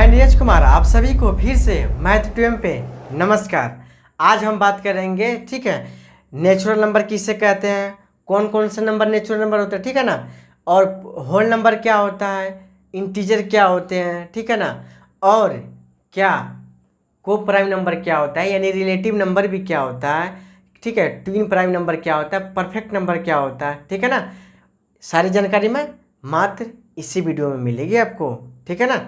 मैं नीरज कुमार, आप सभी को फिर से मैथ ट्यूएम पे नमस्कार। आज हम बात करेंगे, ठीक है, नेचुरल नंबर किसे कहते हैं, कौन कौन से नंबर नेचुरल नंबर होते हैं, ठीक है ना, और होल नंबर क्या होता है, इंटीजर क्या होते हैं, ठीक है ना, और क्या को प्राइम नंबर क्या होता है, यानी रिलेटिव नंबर भी क्या होता है, ठीक है, ट्विन प्राइम नंबर क्या होता है, परफेक्ट नंबर क्या होता है, ठीक है ना। सारी जानकारी में मात्र इसी वीडियो में मिलेगी आपको, ठीक है ना।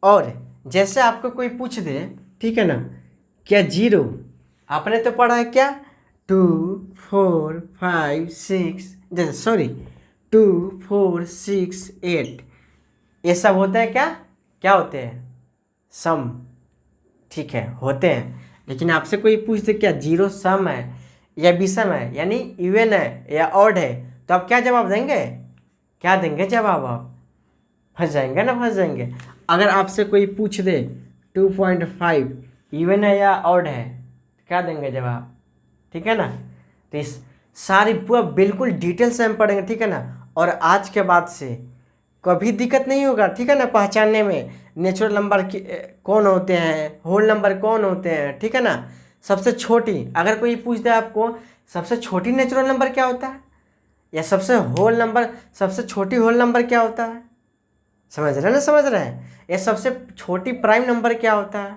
और जैसे आपको कोई पूछ दे, ठीक है ना, क्या जीरो, आपने तो पढ़ा है क्या, 2 4 5 6, जैसे सॉरी 2 4 6 8, ये सब होते हैं क्या, क्या होते हैं, सम, ठीक है, होते हैं। लेकिन आपसे कोई पूछ दे क्या जीरो सम है या विषम है, यानी इवन है या ऑड है, तो आप क्या जवाब देंगे, क्या देंगे जवाब, आप फंस जाएंगे ना, फंस जाएंगे। अगर आपसे कोई पूछ दे 2.5 इवन है या ऑड है, क्या देंगे जवाब, ठीक है ना। तो इस सारी पूरा बिल्कुल डिटेल से हम पढ़ेंगे, ठीक है ना। और आज के बाद से कभी दिक्कत नहीं होगा, ठीक है ना, पहचानने में नेचुरल नंबर कौन होते हैं, होल नंबर कौन होते हैं, ठीक है ना। सबसे छोटी, अगर कोई पूछ दे आपको सबसे छोटी नेचुरल नंबर क्या होता है, या सबसे छोटी होल नंबर क्या होता है, समझ रहे हैं ना, समझ रहे हैं, या सबसे छोटी प्राइम नंबर क्या होता है,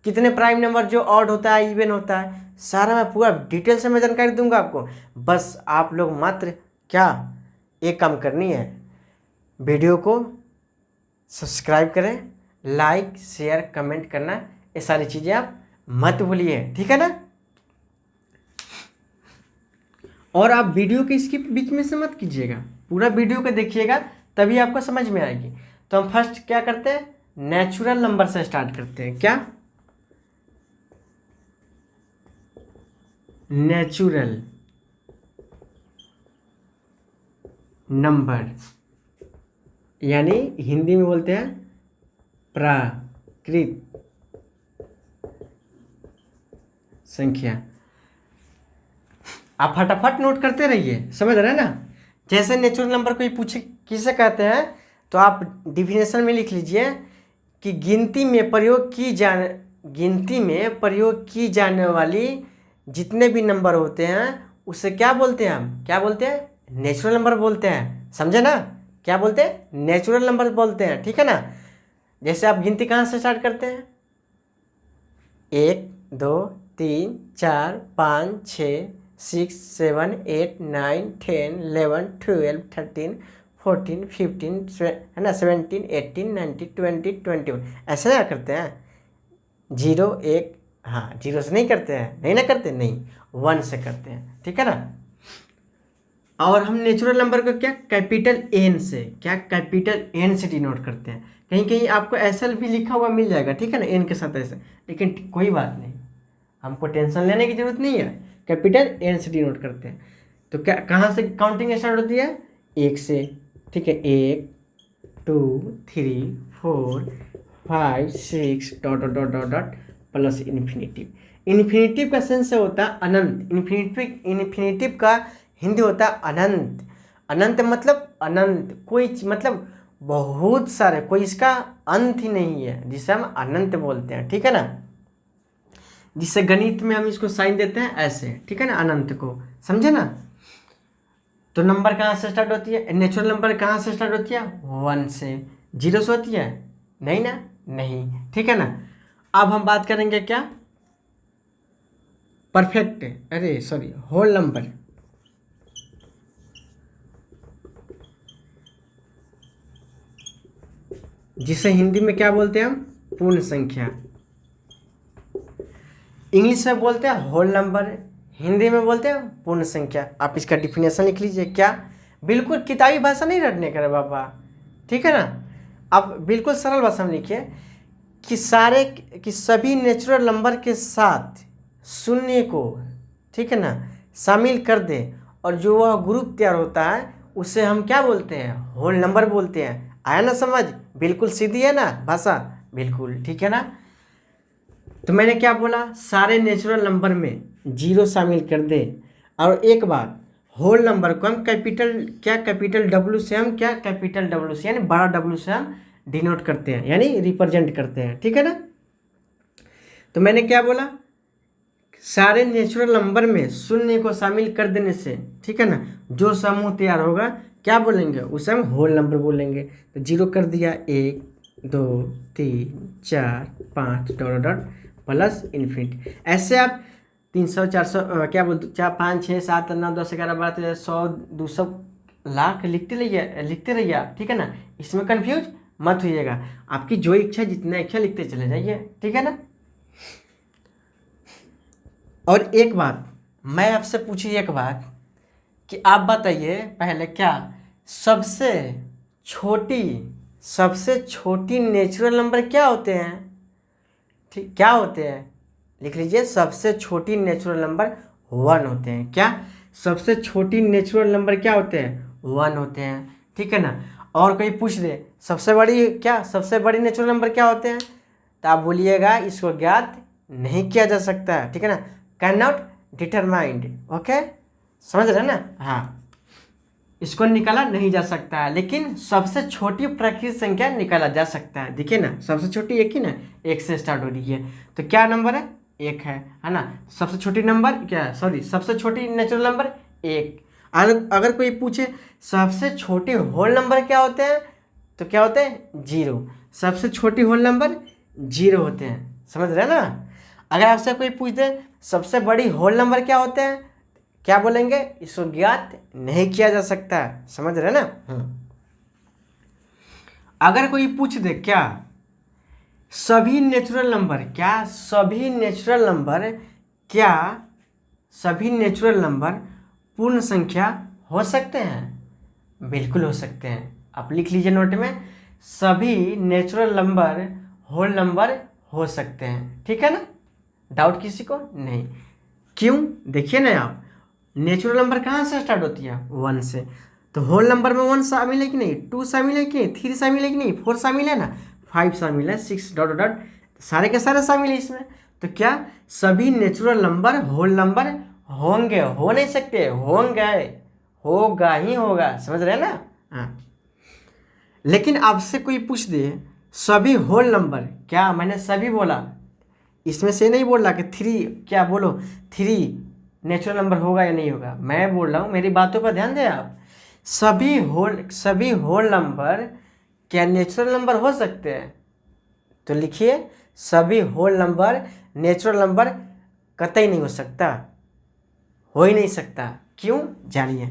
कितने प्राइम नंबर जो ऑड होता है इवन होता है, सारा मैं पूरा डिटेल से मैं जानकारी दूंगा आपको। बस आप लोग मात्र क्या एक काम करनी है, वीडियो को सब्सक्राइब करें, लाइक शेयर कमेंट करना, ये सारी चीज़ें आप मत भूलिए, ठीक है ना। और आप वीडियो के इसकी बीच में से मत कीजिएगा, पूरा वीडियो को देखिएगा, तभी आपको समझ में आएगी। तो हम फर्स्ट क्या करते हैं, नेचुरल नंबर से स्टार्ट करते हैं। क्या, नेचुरल नंबर, यानी हिंदी में बोलते हैं प्राकृत संख्या। आप फटाफट नोट करते रहिए, समझ रहे हैं ना। जैसे नेचुरल नंबर कोई पूछे किसे कहते हैं, तो आप डिफिनेशन में लिख लीजिए कि गिनती में प्रयोग की जाने वाली जितने भी नंबर होते हैं उसे क्या बोलते हैं, हम क्या बोलते हैं, नेचुरल नंबर बोलते हैं, समझे ना, क्या बोलते हैं, नेचुरल नंबर बोलते हैं, ठीक है ना। जैसे आप गिनती कहाँ से स्टार्ट करते हैं, 1 2 3 4 5 6 6 7 8 9 10 11 12 13 14 15 है ना, 17 18 19 20 21, ऐसे ना करते हैं, 0 1, हाँ 0 से नहीं करते हैं, नहीं ना करते, नहीं 1 से करते हैं, ठीक है ना। और हम नेचुरल नंबर को क्या कैपिटल एन से, क्या कैपिटल एन से डिनोट करते हैं। कहीं कहीं आपको ऐसा भी लिखा हुआ मिल जाएगा, ठीक है ना, एन के साथ ऐसे, लेकिन कोई बात नहीं, हमको टेंशन लेने की जरूरत नहीं है, कैपिटल एन से डिनोट करते हैं। तो क्या, कहाँ से काउंटिंग स्टार्ट होती है, 1 से, ठीक है, 1 2 3 4 5 6 dot dot dot dot dot plus infinitive. Infinitive का सेंस होता है अनंत, इन्फिनेटिव का हिंदी होता है अनंत। अनंत मतलब अनंत, कोई मतलब बहुत सारे, कोई इसका अंत ही नहीं है, जिसे हम अनंत बोलते हैं, ठीक है ना। जिससे गणित में हम इसको साइन देते हैं ऐसे, ठीक है ना, अनंत को, समझे ना। तो नंबर कहाँ से स्टार्ट होती है, नेचुरल नंबर कहाँ से स्टार्ट होती है, 1 से, 0 से होती है, नहीं ना, नहीं, ठीक है ना। अब हम बात करेंगे क्या, परफेक्ट, अरे सॉरी, होल नंबर, जिसे हिंदी में क्या बोलते हैं हम, पूर्ण संख्या। इंग्लिश में बोलते हैं होल नंबर, हिंदी में बोलते हैं पूर्ण संख्या। आप इसका डिफिनेशन लिख लीजिए, क्या, बिल्कुल किताबी भाषा नहीं रटने का बाबा, ठीक है ना। आप बिल्कुल सरल भाषा में लिखिए कि सभी नेचुरल नंबर के साथ शून्य को, ठीक है ना, शामिल कर दे, और जो वह ग्रुप तैयार होता है उसे हम क्या बोलते हैं, होल नंबर बोलते हैं। आया ना समझ, बिल्कुल सीधी है ना भाषा, बिल्कुल, ठीक है ना। तो मैंने क्या बोला, सारे नेचुरल नंबर में 0 शामिल कर दे, और एक बात, होल नंबर को हम कैपिटल W से, हम क्या कैपिटल W से यानी बड़ा W से हम डिनोट करते हैं, यानी रिप्रेजेंट करते हैं, ठीक है ना। तो मैंने क्या बोला, सारे नेचुरल नंबर में शून्य को शामिल कर देने से, ठीक है ना, जो समूह तैयार होगा क्या बोलेंगे, उसे हम होल नंबर बोलेंगे। तो 0 कर दिया, 1 2 3 4 5 डॉट डॉट प्लस इन्फिनिटी। ऐसे आप 300 400 क्या बोलते 4 5 6 7 9 10 11 12 13 100 200 लाख लिखते रहिए आप, ठीक है ना। इसमें कंफ्यूज मत होइएगा, आपकी जो इच्छा जितना इच्छा लिखते चले जाइए, ठीक है ना। और एक बात मैं आपसे पूछी, एक बात कि आप बताइए पहले, क्या सबसे छोटी नेचुरल नंबर क्या होते हैं, ठीक क्या होते हैं, लिख लीजिए, सबसे छोटी नेचुरल नंबर 1 होते हैं। क्या सबसे छोटी नेचुरल नंबर क्या होते हैं, 1 होते हैं, ठीक है ना। और कोई पूछ दे सबसे बड़ी नेचुरल नंबर क्या होते हैं, तो आप बोलिएगा इसको ज्ञात नहीं किया जा सकता है, ठीक है ना, कैन नॉट डिटरमाइंड, ओके, समझ रहे हैं ना। हाँ, इसको निकाला नहीं जा सकता है, लेकिन सबसे छोटी प्राकृतिक संख्या निकाला जा सकता है। देखिए ना, सबसे छोटी एक ही ना, 1 से स्टार्ट हो रही है, तो क्या नंबर है, 1 है ना। सबसे छोटी नंबर क्या, सबसे छोटी नेचुरल नंबर 1। अगर कोई पूछे सबसे छोटे होल नंबर क्या होते हैं, तो क्या होते हैं, 0। सबसे छोटी होल नंबर 0 होते हैं, समझ रहे हैं ना। अगर आपसे कोई पूछ दे सबसे बड़ी होल नंबर क्या होते हैं, क्या बोलेंगे, इसको ज्ञात नहीं किया जा सकता, समझ रहे हैं ना। अगर कोई पूछ दे क्या सभी नेचुरल नंबर पूर्ण संख्या हो सकते हैं, बिल्कुल हो सकते हैं। आप लिख लीजिए नोट में, सभी नेचुरल नंबर होल नंबर हो सकते हैं, ठीक है ना, डाउट किसी को नहीं। क्यों, देखिए ना आप, नेचुरल नंबर कहाँ से स्टार्ट होती है, 1 से, तो होल नंबर में 1 शामिल है कि नहीं, 2 शामिल है कि नहीं, 3 शामिल है कि नहीं, 4 शामिल है ना, 5 शामिल है, 6 डॉट डॉट सारे के सारे शामिल है इसमें। तो क्या सभी नेचुरल नंबर होल नंबर होंगे, हो नहीं सकते, होंगे, होगा ही होगा, समझ रहे हैं ना। हाँ, लेकिन आपसे कोई पूछ दे सभी होल नंबर, क्या मैंने सभी बोला, इसमें से नहीं बोल रहा कि 3, क्या बोलो 3 नेचुरल नंबर होगा या नहीं होगा, मैं बोल रहा हूँ, मेरी बातों पर ध्यान दें आप। सभी होल नंबर क्या नेचुरल नंबर हो सकते हैं, तो लिखिए सभी होल नंबर नेचुरल नंबर कतई नहीं हो सकता, हो ही नहीं सकता। क्यों, जानिए।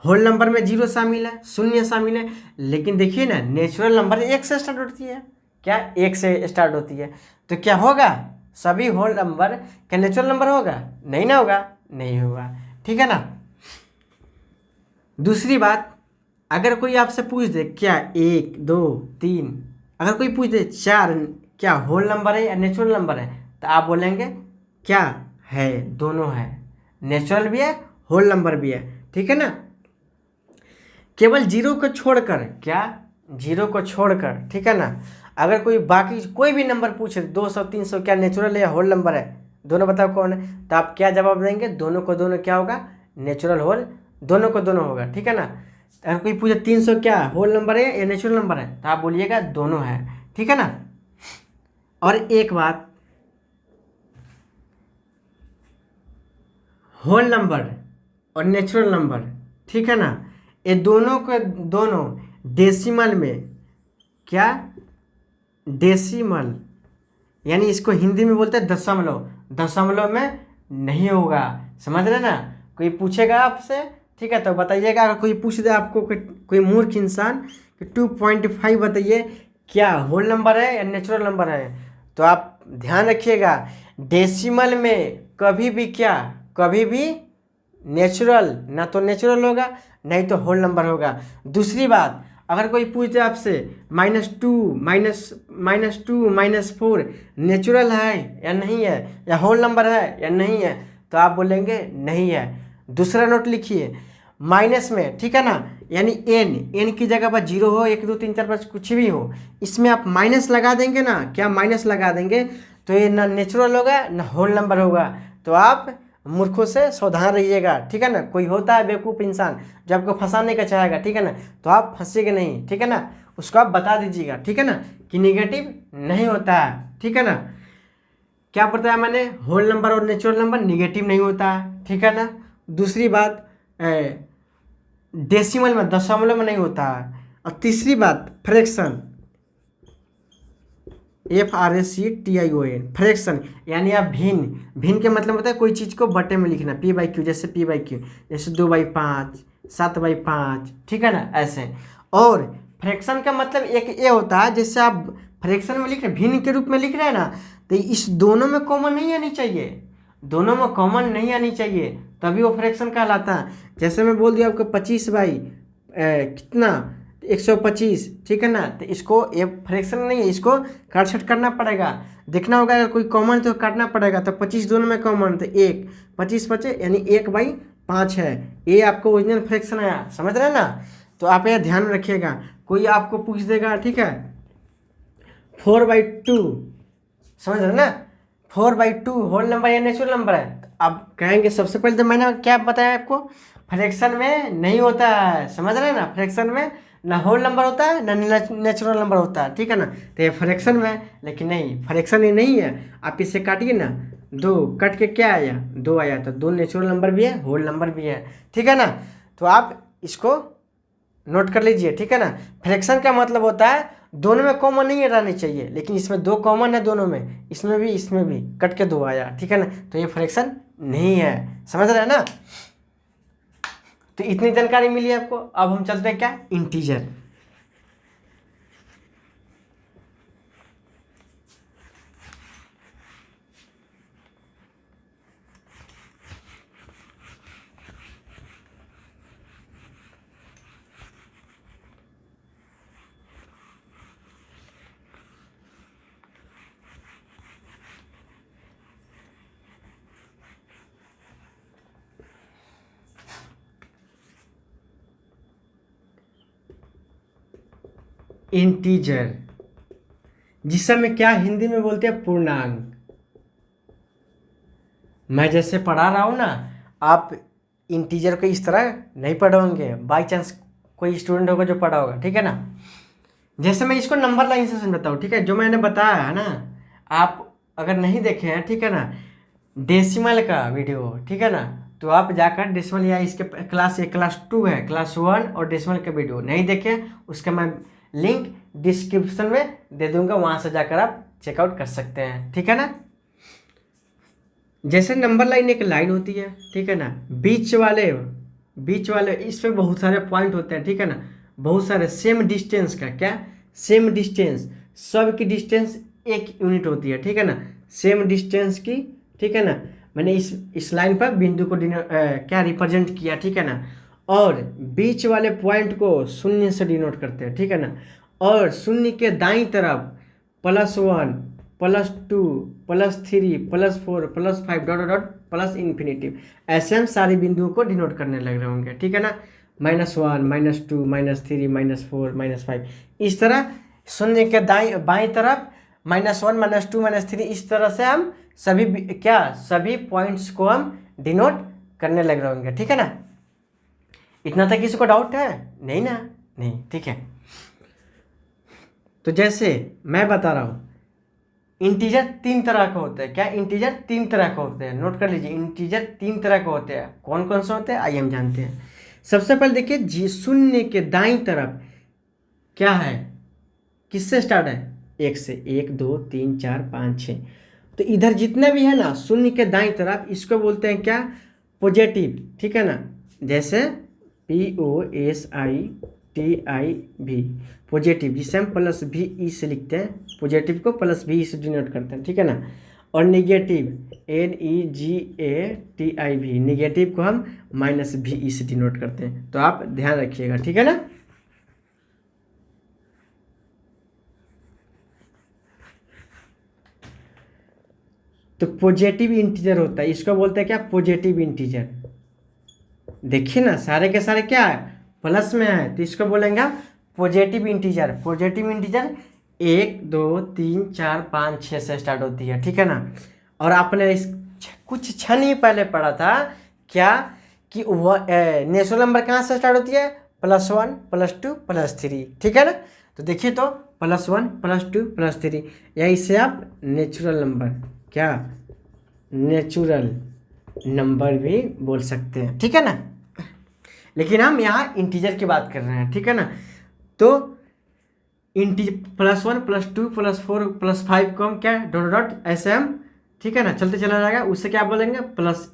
होल नंबर में 0 शामिल है, 0 शामिल है, लेकिन देखिए ना, नेचुरल नंबर 1 से स्टार्ट होती है, क्या 1 से स्टार्ट होती है, तो क्या होगा, सभी होल नंबर क्या नेचुरल नंबर होगा, नहीं ना होगा, नहीं होगा, ठीक है ना। दूसरी बात, अगर कोई आपसे पूछ दे क्या 1 2 3, अगर कोई पूछ दे 4 क्या होल नंबर है या नेचुरल नंबर है, तो आप बोलेंगे क्या है, दोनों है, नेचुरल भी है होल नंबर भी है, ठीक है ना। केवल 0 को छोड़कर, क्या 0 को छोड़कर, ठीक है ना, अगर कोई बाकी कोई भी नंबर पूछे 200 300 क्या नेचुरल है या होल नंबर है, दोनों बताओ कौन है, तो आप क्या जवाब देंगे, दोनों को दोनों क्या होगा, नेचुरल होल, दोनों को दोनों होगा, ठीक है ना। अगर कोई पूछे 300 क्या होल नंबर है या नेचुरल नंबर है, तो आप बोलिएगा दोनों है, ठीक है ना। और एक बात, होल नंबर और नेचुरल नंबर, ठीक है ना, ये दोनों को दोनों डेसिमल में, क्या डेसिमल, यानी इसको हिंदी में बोलते हैं दशमलव, दशमलव में नहीं होगा, समझ रहे ना। कोई पूछेगा आपसे, ठीक है, तो बताइएगा, अगर कोई पूछ दे आपको, कोई मूर्ख इंसान कि 2.5 बताइए क्या होल नंबर है या नेचुरल नंबर है, तो आप ध्यान रखिएगा, डेसिमल में कभी भी नेचुरल, ना तो नेचुरल होगा नहीं तो होल नंबर होगा। दूसरी बात, अगर कोई पूछे आपसे -2 -4 नेचुरल है या नहीं है, या होल नंबर है या नहीं है, तो आप बोलेंगे नहीं है। दूसरा नोट लिखिए, माइनस में, ठीक है ना, यानी एन की जगह पर 0 हो, 1 2 3 4 5 कुछ भी हो, इसमें आप माइनस लगा देंगे ना, क्या माइनस लगा देंगे, तो ये ना नेचुरल होगा ना होल नंबर होगा। तो आप मूर्खों से सावधान रहिएगा, ठीक है ना। कोई होता है बेवकूफ़ इंसान जो आपको फंसाने का चाहेगा, ठीक है ना, तो आप फंसेंगे नहीं, ठीक है ना, उसको आप बता दीजिएगा, ठीक है ना, कि निगेटिव नहीं होता है, ठीक है ना। क्या बताया मैंने, होल नंबर और नेचुरल नंबर निगेटिव नहीं होता है, ठीक है ना। दूसरी बात, डेसिमल में, दशमलव में नहीं होता है। और तीसरी बात, फ्रैक्शन, FRACTION, फ्रैक्शन, यानी आप भिन्न के मतलब होता है कोई चीज़ को बटे में लिखना, P/Q, जैसे P/Q, जैसे 2/5, 7/5, ठीक है ना, ऐसे। और फ्रैक्शन का मतलब एक ये होता है, जैसे आप फ्रैक्शन में लिख रहे, भिन्न के रूप में लिख रहे हैं ना, तो इस दोनों में कॉमन नहीं आनी चाहिए, दोनों में कॉमन नहीं आनी चाहिए, तभी वो फ्रैक्शन कहलाता है। जैसे मैं बोल दिया आपको 25 बाई कितना 125, ठीक है ना, तो इसको ये फ्रैक्शन नहीं है, इसको काट छट करना पड़ेगा, देखना होगा अगर कोई कॉमन तो काटना पड़ेगा। तो 25 दोनों में कॉमन, तो 1 25 बचे, यानी 1/5 है, ये आपको ओरिजिनल फ्रैक्शन आया, समझ रहे हैं ना। तो आप ये ध्यान में रखिएगा, कोई आपको पूछ देगा, ठीक है, 4/2, समझ रहे हैं ना, 4/2 होल नंबर या नेचुरल नंबर है। आप कहेंगे, सबसे पहले तो मैंने क्या बताया आपको, फ्रैक्शन में नहीं होता है, समझ रहे हैं ना, फ्रैक्शन में ना होल नंबर होता है ना नेचुरल नंबर होता है, ठीक है ना। तो ये फ्रैक्शन में, लेकिन नहीं, फ्रैक्शन ये नहीं है। आप इसे काटिए ना, 2 कट के क्या आया, 2 आया, तो 2 नेचुरल नंबर भी है, होल नंबर भी है, ठीक है ना। तो आप इसको नोट कर लीजिए, ठीक है ना। फ्रैक्शन का मतलब होता है दोनों में कॉमन नहीं रहनी चाहिए, लेकिन इसमें 2 कॉमन है दोनों में, इसमें भी कट के 2 आया, ठीक है ना, तो ये फ्रैक्शन नहीं है, समझ रहे हैं ना। तो इतनी जानकारी मिली आपको। अब हम चलते हैं क्या, इंटीजर। इंटीजर, जिस समय क्या हिंदी में बोलते हैं पूर्णांक। मैं जैसे पढ़ा रहा हूँ ना, आप इंटीजर को इस तरह नहीं पढ़ोगे, बाई चांस कोई स्टूडेंट होगा जो पढ़ा होगा, ठीक है ना। जैसे मैं इसको नंबर लाइन से समझाता हूँ, ठीक है, जो मैंने बताया है ना, आप अगर नहीं देखे हैं, ठीक है ना, डेसिमल का वीडियो, ठीक है ना, तो आप जाकर डेसिमल या इसके क्लास 2 है, क्लास 1 और डेसिमल का वीडियो नहीं देखे, उसका मैं लिंक डिस्क्रिप्शन में दे दूंगा, वहाँ से जाकर आप चेकआउट कर सकते हैं, ठीक है ना। जैसे नंबर लाइन एक लाइन होती है, ठीक है ना, बीच वाले इस पे बहुत सारे पॉइंट होते हैं, ठीक है ना, बहुत सारे सेम डिस्टेंस का, क्या सेम डिस्टेंस, सब की डिस्टेंस 1 यूनिट होती है, ठीक है ना, सेम डिस्टेंस की, ठीक है ना। मैंने इस लाइन पर बिंदु को क्या रिप्रेजेंट किया, ठीक है ना, और बीच वाले पॉइंट को शून्य से डिनोट करते हैं, ठीक है ना, और शून्य के दाईं तरफ +1 +2 +3 +4 +5 डॉट डॉट प्लस इन्फिनिटिव, ऐसे हम सारे बिंदुओं को डिनोट करने लग रहे होंगे, ठीक है ना, -1 -2 -3 -4 -5, इस तरह शून्य के बाईं तरफ -1 -2 -3, इस तरह से हम सभी पॉइंट्स को हम डिनोट करने लग रहे होंगे, ठीक है ना। इतना तक किसी को डाउट है, नहीं ना, नहीं, ठीक है। तो जैसे मैं बता रहा हूँ, इंटीजर 3 तरह के होते हैं, क्या इंटीजर 3 तरह के होते हैं, नोट कर लीजिए, इंटीजर 3 तरह के होते हैं। कौन कौन से होते हैं, आइए हम जानते हैं। सबसे पहले देखिए जी, शून्य के दाईं तरफ क्या है, किससे स्टार्ट है, 1 से, 1 2 3 4 5 6, तो इधर जितने भी है ना शून्य के दाईं तरफ, इसको बोलते हैं क्या, पॉजिटिव, ठीक है ना। जैसे POSITIV, पॉजिटिव, जिसे हम +VE से लिखते हैं, पॉजिटिव को +VE से डिनोट करते हैं, ठीक है ना। और निगेटिव NEGATIV, निगेटिव को हम -VE से डिनोट करते हैं, तो आप ध्यान रखिएगा, ठीक है ना। तो पॉजिटिव इंटीजर होता है, इसको बोलते हैं क्या, पॉजिटिव इंटीजर। देखिए ना, सारे के सारे क्या है, प्लस में है, तो इसको बोलेंगे पॉजिटिव इंटीजर। पॉजिटिव इंटीजर 1 2 3 4 5 6 से स्टार्ट होती है, ठीक है ना। और आपने इस कुछ क्षण ही पहले पढ़ा था क्या, कि नेचुरल नंबर कहाँ से स्टार्ट होती है, +1 +2 +3, ठीक है ना। तो देखिए तो +1 +2 +3, या इसे आप नेचुरल नंबर, क्या नेचुरल नंबर भी बोल सकते हैं, ठीक है ना। लेकिन हम यहाँ इंटीजर की बात कर रहे हैं, ठीक है ना। तो +1 +2 +4 +5 को हम क्या डॉट डॉट ऐसे हम, ठीक है ना, चलते चला जाएगा, उससे क्या बोलेंगे प्लस,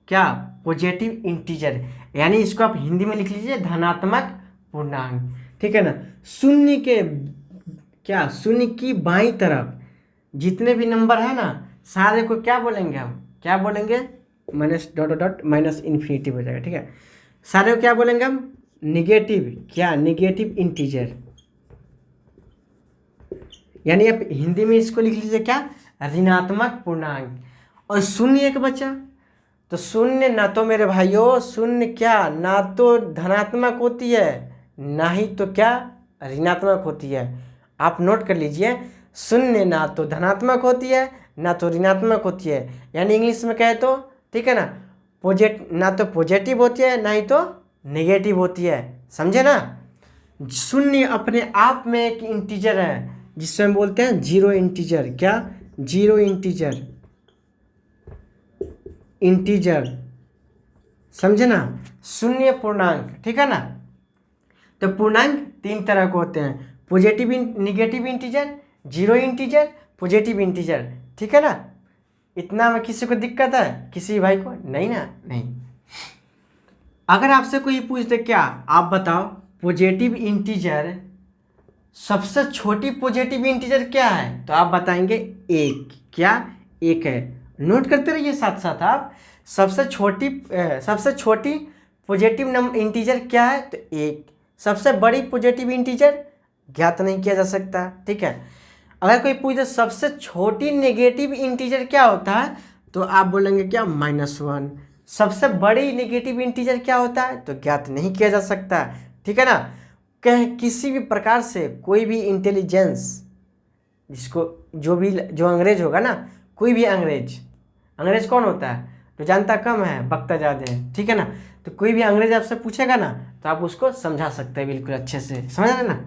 क्या पॉजिटिव इंटीजर, यानी इसको आप हिंदी में लिख लीजिए धनात्मक पूर्णांक, ठीक है ना। शून्य के, क्या शून्य की बाईं तरफ जितने भी नंबर है ना, सारे को क्या बोलेंगे हम, क्या बोलेंगे, minus dot dot minus infinity हो जाएगा, ठीक है। सारे को क्या बोलेंगे हम, निगेटिव, क्या निगेटिव इंटीजर, यानी आप हिंदी में इसको लिख लीजिए क्या, ऋणात्मक पूर्णांक। और शून्य एक बचा, तो शून्य ना तो मेरे भाइयों, शून्य क्या ना तो धनात्मक होती है, ना ही तो क्या ऋणात्मक होती है। आप नोट कर लीजिए, शून्य ना तो धनात्मक होती है ना तो ऋणात्मक होती है, यानी इंग्लिश में कहे तो, ठीक है ना, ना तो पॉजिटिव होती है ना ही तो नेगेटिव होती है, समझे ना। शून्य अपने आप में एक इंटीजर है जिससे हम बोलते हैं जीरो इंटीजर, क्या जीरो इंटीजर, इंटीजर, समझे ना, शून्य पूर्णांक, ठीक है ना। तो पूर्णांक 3 तरह के होते हैं, positive negative integer, zero integer, positive integer, ठीक है ना। इतना में किसी को दिक्कत है, किसी भाई को नहीं ना, नहीं। अगर आपसे कोई पूछ दे क्या, आप बताओ पॉजिटिव इंटीजर, सबसे छोटी पॉजिटिव इंटीजर क्या है, तो आप बताएंगे एक, क्या एक है। नोट करते रहिए साथ साथ आप, सबसे छोटी पॉजिटिव नंबर इंटीजर क्या है, तो एक। सबसे बड़ी पॉजिटिव इंटीजर ज्ञात नहीं किया जा सकता, ठीक है। अगर कोई पूछे सबसे छोटी नेगेटिव इंटीजर क्या होता है, तो आप बोलेंगे क्या -1। सबसे बड़ी नेगेटिव इंटीजर क्या होता है, तो ज्ञात नहीं किया जा सकता, ठीक है ना। किसी भी प्रकार से कोई भी इंटेलिजेंस, जिसको जो अंग्रेज होगा ना, कोई भी अंग्रेज कौन होता है, जो जानता कम है बकता ज़्यादा है, ठीक है ना। तो कोई भी अंग्रेज आपसे पूछेगा ना, तो आप उसको समझा सकते हैं बिल्कुल अच्छे से, समझ रहे ना।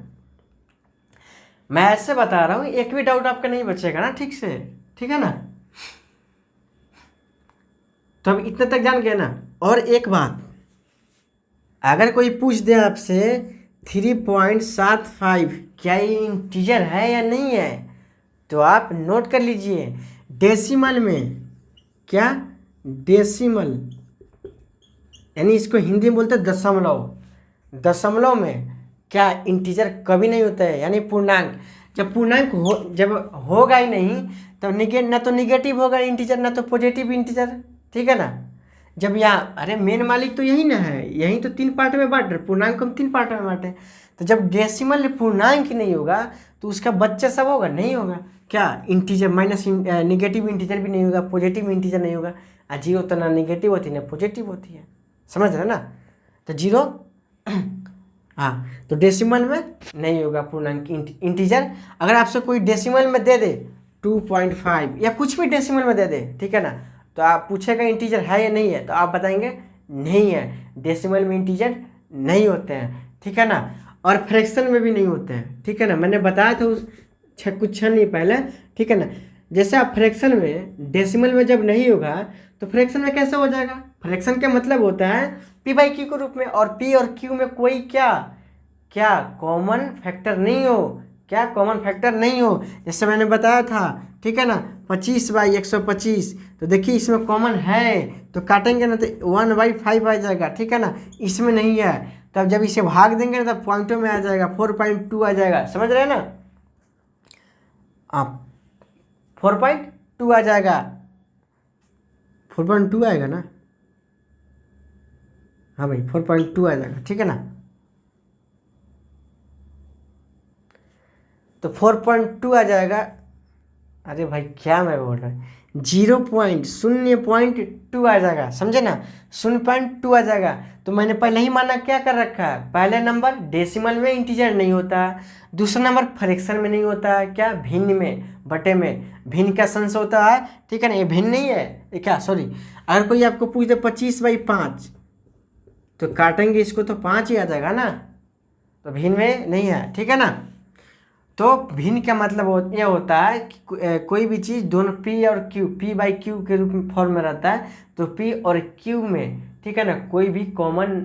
मैं ऐसे बता रहा हूँ, एक भी डाउट आपका नहीं बचेगा ना, ठीक से, ठीक है ना। तो अब इतने तक जान गए ना। और एक बात, अगर कोई पूछ दे आपसे 3.75 क्या ये इंटीजर है या नहीं है, तो आप नोट कर लीजिए, डेसिमल में, क्या डेसिमल, यानी इसको हिंदी में बोलते हैं दशमलव, दशमलव में क्या इंटीजर कभी नहीं होता है, यानी पूर्णांक। जब पूर्णांक जब होगा ही नहीं, तब ना तो निगेटिव होगा इंटीजर ना तो पॉजिटिव इंटीजर, ठीक है ना। जब यहाँ, अरे मेन मालिक तो यही ना है, यही तो 3 पार्ट में बांट रहे, पूर्णांक को हम 3 पार्ट में बांटे। तो जब डेसिमल पूर्णांक नहीं होगा, तो उसका बच्चा सब होगा, नहीं होगा, क्या इंटीजर माइनस निगेटिव इंटीजर भी नहीं होगा, पॉजिटिव इंटीजर नहीं होगा। जीरो तो ना निगेटिव होती ना पॉजिटिव होती है, समझ रहे ना। तो जीरो हाँ, तो डेसिमल में नहीं होगा पूर्णांक इंटीजर। अगर आपसे कोई डेसिमल में दे दे 2.5 या कुछ भी डेसिमल में दे दे, ठीक है ना, तो आप पूछेगा इंटीजर है या नहीं है, तो आप बताएंगे नहीं है, डेसिमल में इंटीजर नहीं होते हैं, ठीक है ना। और फ्रैक्शन में भी नहीं होते हैं, ठीक है ना, मैंने बताया था कुछ क्षण नहीं पहले, ठीक है ना। जैसे आप फ्रैक्शन में डेसिमल में जब नहीं होगा, तो फ्रैक्शन में कैसे हो जाएगा। फ्रैक्शन का मतलब होता है p/q के रूप में, और p और q में कोई क्या कॉमन फैक्टर नहीं हो, क्या कॉमन फैक्टर नहीं हो। जैसे मैंने बताया था, ठीक है ना, 25/125, तो देखिए इसमें कॉमन है, तो काटेंगे ना तो 1/5 आ जाएगा, ठीक है ना। इसमें नहीं है, तब जब इसे भाग देंगे ना, तब पॉइंटों में आ जाएगा, 4.2 आ जाएगा, समझ रहे हैं ना आप, 4.2 आ जाएगा, 4.2 आएगा ना, हाँ भाई 4.2 आ जाएगा, ठीक है ना। तो 4.2 आ जाएगा, अरे भाई क्या मैं बोल रहा हूँ, 0.2 आ जाएगा, समझे ना, 0.2 आ जाएगा। तो मैंने पहले ही माना क्या कर रखा है, पहले नंबर डेसिमल में इंटीजर नहीं होता, दूसरा नंबर फ्रैक्शन में नहीं होता, क्या भिन्न में, बटे में, भिन्न का सेंस होता है, ठीक है ना, ये भिन्न नहीं है, ये क्या सॉरी, अगर कोई आपको पूछ दे 25/5, तो काटेंगे इसको तो 5 ही आ जाएगा ना, तो भिन्न में नहीं है, ठीक है ना। तो भिन्न का मतलब ये होता है कि कोई भी चीज़ दोनों पी और क्यू, पी बाई क्यू के रूप में फॉर्म में रहता है, तो पी और क्यू में, ठीक है ना, कोई भी कॉमन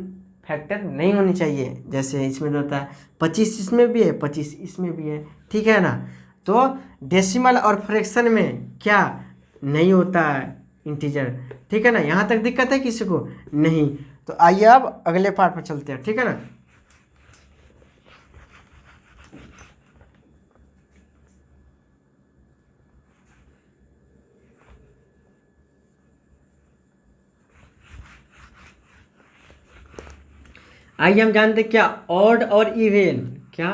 फैक्टर नहीं होनी चाहिए। जैसे इसमें होता है 25 इसमें भी है, 25 इसमें भी है, ठीक है ना। तो डेसिमल और फ्रैक्शन में क्या नहीं होता है इंटीजर, ठीक है ना। यहाँ तक दिक्कत है किसी को? नहीं। तो आइए अब अगले पार्ट पर चलते हैं, ठीक है ना। आइए हम जानते हैं क्या ऑड और इवेन, क्या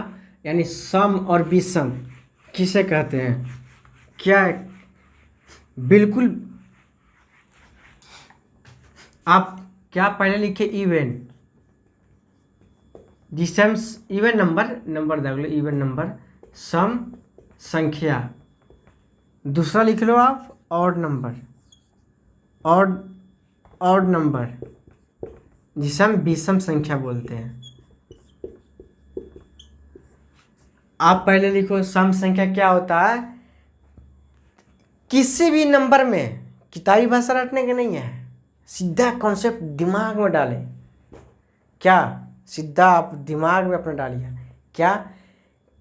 यानी सम और विषम किसे कहते हैं। क्या बिल्कुल आप क्या पहले लिखे इवेन, जिसम इवन नंबर देख लो, इवन नंबर, सम संख्या, दूसरा लिख लो आप ऑड नंबर, ऑड नंबर जिसे हम विषम संख्या बोलते हैं। आप पहले लिखो सम संख्या क्या होता है। किसी भी नंबर में किताबी भाषा रटने के नहीं है, सीधा कॉन्सेप्ट दिमाग में डालें। क्या सीधा आप दिमाग में अपना डालिए, क्या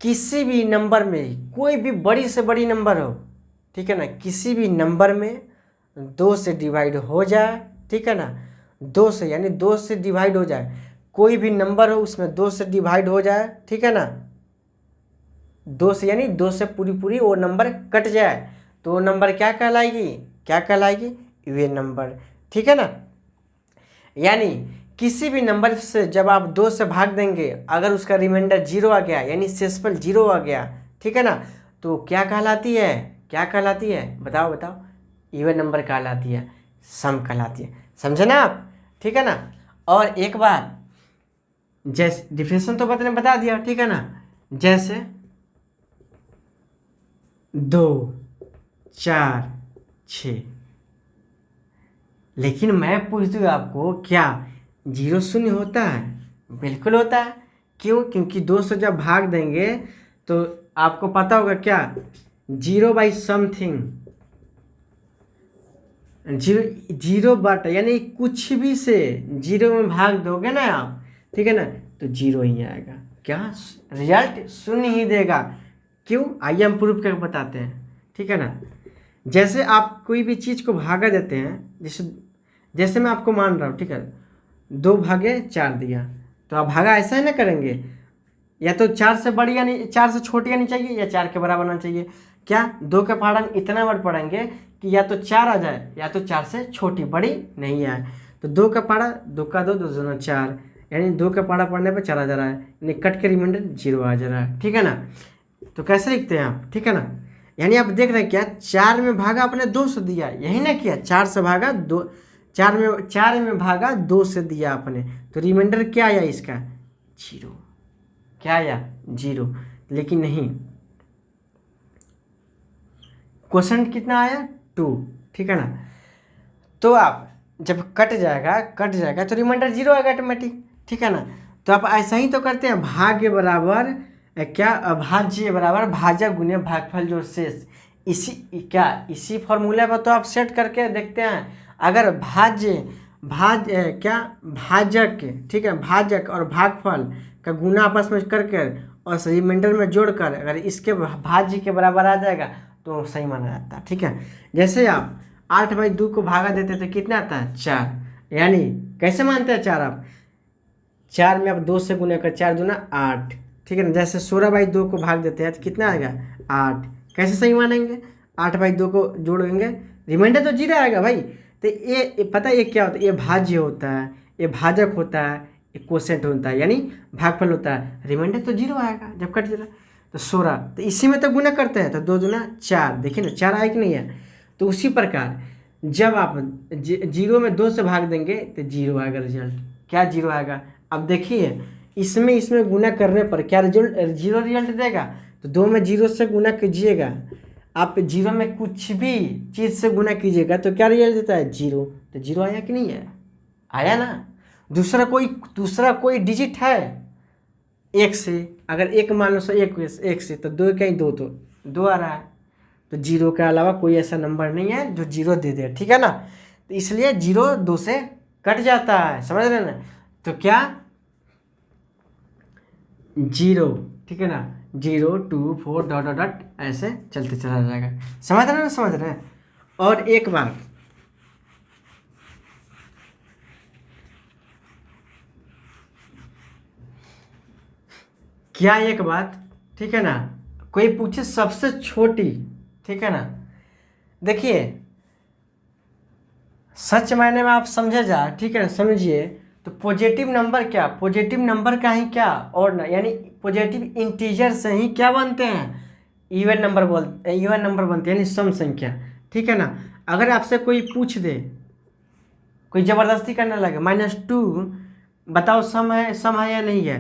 किसी भी नंबर में, कोई भी बड़ी से बड़ी नंबर हो, ठीक है ना, किसी भी नंबर में 2 से डिवाइड हो जाए, ठीक है ना, 2 से यानी 2 से डिवाइड हो जाए, कोई भी नंबर हो उसमें 2 से डिवाइड हो जाए, ठीक है ना, 2 से यानी 2 से पूरी वो नंबर कट जाए, तो वो नंबर क्या कहलाएगी? इवन नंबर, ठीक है ना। यानी किसी भी नंबर से जब आप 2 से भाग देंगे, अगर उसका रिमाइंडर 0 आ गया, यानी शेषफल 0 आ गया, ठीक है ना, तो क्या कहलाती है? बताओ, इवन नंबर कहलाती है, सम कहलाती है। समझे ना आप? ठीक है ना। और एक बार जैसे डिफिनेशन तो बता दिया, ठीक है ना। जैसे 2, 4, 6, लेकिन मैं पूछ दूँ आपको, क्या 0 शून्य होता है? बिल्कुल होता है। क्यों? क्योंकि 2 से जब भाग देंगे तो आपको पता होगा क्या, 0 बाई समथिंग, 0 बटा, यानी कुछ भी से 0 में भाग दोगे ना आप, ठीक है ना, तो 0 ही आएगा। क्या रिजल्ट शून्य ही देगा। क्यों? आइए हम प्रूफ करके बताते हैं, ठीक है ना। जैसे आप कोई भी चीज़ को भागा देते हैं, जैसे मैं आपको मान रहा हूँ, ठीक है, 2 भागे 4 दिया, तो आप भागा ऐसा ही ना करेंगे, या तो 4 से बड़ी यानी 4 से छोटी आनी चाहिए, या 4 के बराबर आना चाहिए। क्या 2 का पहाड़ा इतना वर्ड पढ़ेंगे कि या तो 4 आ जाए, या तो 4 से छोटी, बड़ी नहीं आए। तो 2 का पहाड़ा, 2 का 2, 2 दूना 4, यानी 2 का पहाड़ा पढ़ने पर 4 आ जा रहा है, यानी कट के रिमाइंडर 0 आ जा रहा है, ठीक है ना। तो कैसे लिखते हैं आप, ठीक है ना। यानी आप देख रहे हैं क्या, 4 में भागा आपने 2 से दिया, यही ना किया, 4 से भागा 2, 4 में भागा 2 से दिया आपने, तो रिमाइंडर क्या आया इसका? 0। क्या आया? 0। लेकिन नहीं, क्वेश्चन कितना आया? 2, ठीक है ना। तो आप जब कट जाएगा तो रिमाइंडर 0 आएगा ऑटोमेटिक, ठीक है ना। तो आप ऐसा ही तो करते हैं, भाग्य बराबर क्या, अभाज्य बराबर भाजक गुने भागफल जोड़ शेष। इसी फॉर्मूले पर तो आप सेट करके देखते हैं। अगर भाजक, ठीक है, भाजक और भागफल का गुना आपस में करके और रिमाइंडर में जोड़कर अगर इसके भाज्य के बराबर आ जाएगा तो सही माना जाता है, ठीक है। जैसे आप 8/2 को भागा देते तो कितना आता है? 4। यानी कैसे मानते हैं 4 आप? 4 में आप 2 से गुना कर, 4 दूना 8, ठीक है ना। जैसे 16/2 को भाग देते हैं तो कितना आएगा? 8। कैसे सही मानेंगे? 8/2 को जोड़ेंगे, रिमाइंडर तो 0 आएगा भाई। तो ये पता है ये क्या होता है? ये भाज्य होता है, ये भाजक होता है, ये क्वोशेंट होता है, यानी भागफल होता है। रिमाइंडर तो 0 आएगा जब कट जाएगा। तो 16, तो इसी में तो गुना करते हैं, तो 2 दूना 4, देखिए ना 4 आया कि नहीं है। तो उसी प्रकार जब आप 0 में 2 से भाग देंगे तो 0 आएगा रिजल्ट। क्या 0 आएगा? अब देखिए इसमें गुना करने पर क्या रिजल्ट? 0 रिजल्ट देगा। तो 2 में 0 से गुना कीजिएगा, आप 0 में कुछ भी चीज़ से गुना कीजिएगा तो क्या रिजल्ट देता है? 0। तो 0 आया कि नहीं है? आया ना। दूसरा कोई डिजिट है? एक से, अगर एक मान लो सो एक से, तो दो कहीं दो, तो दो आ रहा है। तो जीरो के अलावा कोई ऐसा नंबर नहीं है जो जीरो दे दे, ठीक है ना। तो इसलिए जीरो दो से कट जाता है, समझ रहे ना। तो क्या, जीरो, ठीक है ना, 0 2 4 डॉट डॉट डॉट ऐसे चलते चला जाएगा। समझ रहे हैं ना, समझ रहे हैं। और एक बार क्या, एक बात, ठीक है ना, कोई पूछे सबसे छोटी, ठीक है ना, देखिए सच मायने में आप समझे जा, ठीक है ना, समझिए। तो पॉजिटिव नंबर क्या, पॉजिटिव नंबर का ही क्या और ना, यानी पॉजिटिव इंटीजर से ही क्या बनते हैं, इवन नंबर इवन नंबर बनते हैं, यानी सम संख्या, ठीक है ना। अगर आपसे कोई पूछ दे, कोई ज़बरदस्ती करने लगे, -2 बताओ सम है या नहीं है,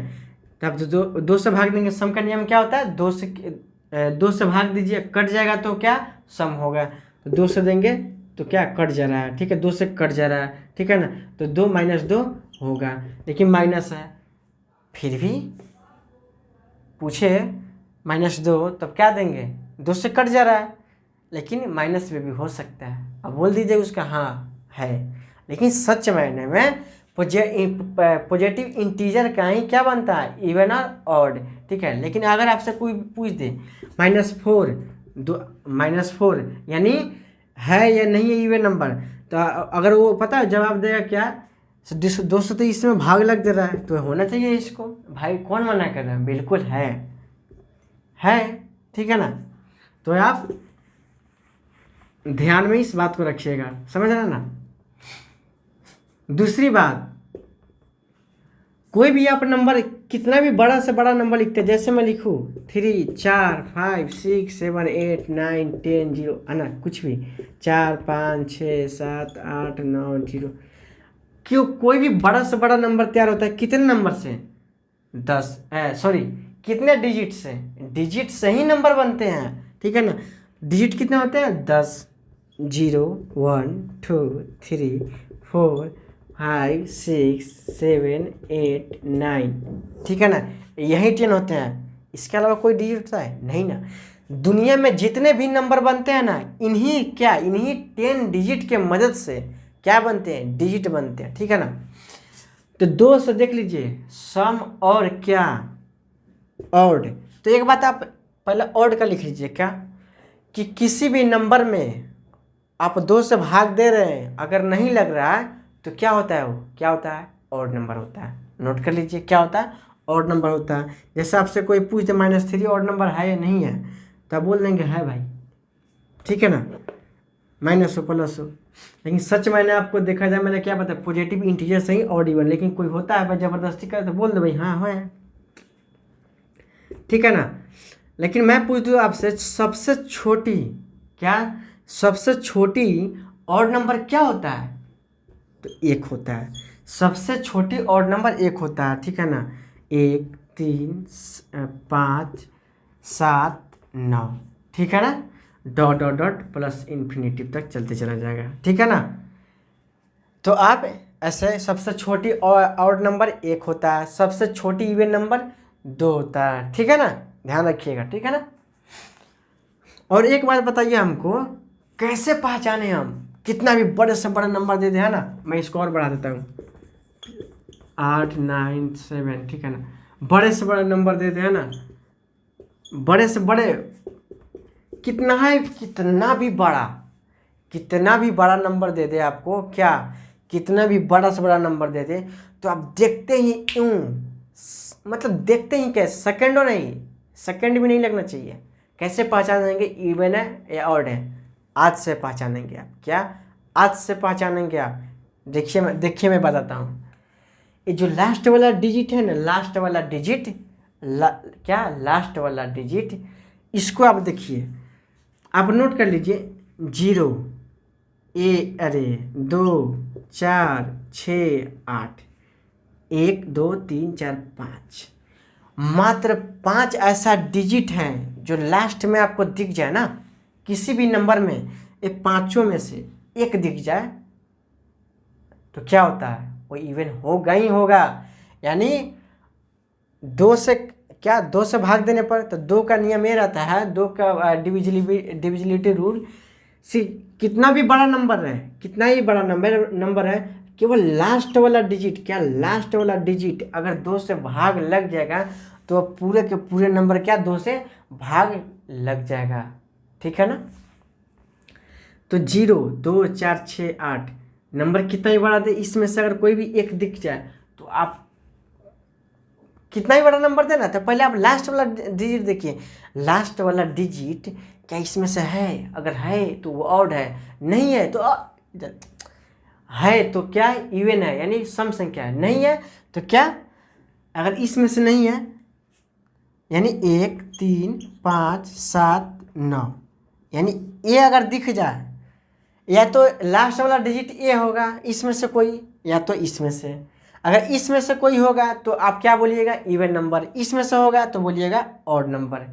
तब दो से भाग देंगे। सम का नियम क्या होता है, दो से भाग दीजिए, कट जाएगा तो क्या सम होगा। तो दो से देंगे तो क्या कट जा रहा है, ठीक है, दो से कट जा रहा है, ठीक है ना। तो 2 - 2 होगा, लेकिन माइनस है, फिर भी पूछे -2 तब क्या देंगे, दो से कट जा रहा है, लेकिन माइनस में भी हो सकता है। अब बोल दीजिए उसका हाँ है, लेकिन सच मायने में पॉजिटिव इंटीजर का ही क्या बनता है, इवन और ऑड, ठीक है। लेकिन अगर आपसे कोई पूछ दे -4 -4 यानी है या नहीं है इवन नंबर, तो अगर वो पता है जवाब देगा क्या, 200 तो इसमें भाग लग दे रहा है, तो होना चाहिए इसको। भाई कौन मना कर रहा है, बिल्कुल है, ठीक है ना। तो आप ध्यान में इस बात को रखिएगा, समझ रहे ना। दूसरी बात, कोई भी आप नंबर कितना भी बड़ा से बड़ा नंबर लिखते हैं, जैसे मैं लिखूँ 3 4 5 6 7 8 9 10 0, है ना, कुछ भी 4 5 6 7 8 9 0, क्यों कोई भी बड़ा से बड़ा नंबर तैयार होता है कितने नंबर से, 10 सॉरी कितने डिजिट से, डिजिट से ही नंबर बनते हैं, ठीक है ना। डिजिट कितने होते हैं, 10, 0 1 2 3 4 5 6 7 8 9, ठीक है ना, यही 10 होते हैं। इसके अलावा कोई डिजिट होता है नहीं ना। दुनिया में जितने भी नंबर बनते हैं ना, इन्हीं 10 डिजिट के मदद से क्या बनते हैं, डिजिट बनते हैं, ठीक है ना। तो दो से देख लीजिए, सम और क्या, ऑड। तो एक बात आप पहले ऑड का लिख लीजिए, क्या कि किसी भी नंबर में आप 2 से भाग दे रहे हैं, अगर नहीं लग रहा है तो क्या होता है, वो क्या होता है, ऑड नंबर होता है। नोट कर लीजिए, क्या होता है, ऑड नंबर होता है। जैसे आपसे कोई पूछ दे -3 ऑड नंबर है या नहीं है, तो आप बोल देंगे है भाई, ठीक है ना, माइनस हो प्लस हो। लेकिन सच मैंने आपको देखा जाए, मैंने क्या बताया, पॉजिटिव इंटीजर से ही ऑड इवन, लेकिन कोई होता है भाई ज़बरदस्ती करे तो बोल दो भाई हाँ है, ठीक है ना। लेकिन मैं पूछ दूँ आपसे, सबसे छोटी, क्या सबसे छोटी ऑड नंबर क्या होता है, तो 1 होता है। सबसे छोटी ऑड नंबर 1 होता है, ठीक है ना। 1 3 5 7 9, ठीक है ना, dot dot dot plus infinitive तक चलते चला जाएगा, ठीक है ना। तो आप ऐसे सबसे छोटी ऑड नंबर 1 होता है, सबसे छोटी इवन नंबर 2 होता है, ठीक है ना, ध्यान रखिएगा, ठीक है ना। और एक बात बताइए हमको, कैसे पहचाने हम, कितना भी बड़े से बड़ा नंबर दे दे, है ना, मैं इसको और बढ़ा देता हूँ 8 9 7, ठीक है ना, बड़े से बड़ा नंबर दे दे, है ना, बड़े से बड़े कितना है, कितना भी बड़ा नंबर दे दे आपको, क्या कितना भी बड़ा से बड़ा नंबर दे दे, तो आप देखते ही मतलब देखते ही कैसे, सेकंडों नहीं, सेकंड भी नहीं लगना चाहिए, कैसे पहचानेंगे इवन है या ऑड है, आज से पहचानेंगे आप, क्या आज से पहचानेंगे आप। देखिए मैं बताता हूँ, ये जो लास्ट वाला डिजिट है ना, लास्ट वाला डिजिट, लास्ट वाला डिजिट, इसको आप देखिए, आप नोट कर लीजिए, 0 2 4 6 8 1 2 3 4 5, मात्र 5 ऐसा डिजिट है जो लास्ट में आपको दिख जाए ना, किसी भी नंबर में ये पांचों में से एक दिख जाए तो क्या होता है, वो इवन होगा ही होगा। यानी दो से क्या, दो से भाग देने पर, तो दो का नियम ये रहता है, दो का डिविजिलिटी रूल, सी कितना भी बड़ा नंबर है, कितना ही बड़ा नंबर है, केवल लास्ट वाला डिजिट, क्या लास्ट वाला डिजिट अगर दो से भाग लग जाएगा तो पूरे के पूरे नंबर क्या दो से भाग लग जाएगा, ठीक है ना। तो 0 2 4 6 8 नंबर कितना ही बड़ा दे, इसमें से अगर कोई भी एक दिख जाए तो आप कितना ही बड़ा नंबर देना, तो पहले आप लास्ट वाला डिजिट देखिए, लास्ट वाला डिजिट क्या इसमें से है, अगर है तो वो ऑड है, नहीं है तो है तो क्या इवन है, यानी सम संख्या है, नहीं है तो क्या, अगर इसमें से नहीं है यानी 1 3 5 7 9, यानी ए अगर दिख जाए या तो लास्ट वाला डिजिट ए होगा इसमें से कोई, या तो इसमें से, अगर इसमें से कोई होगा तो आप क्या बोलिएगा इवन नंबर, इसमें से होगा तो बोलिएगा ऑड नंबर।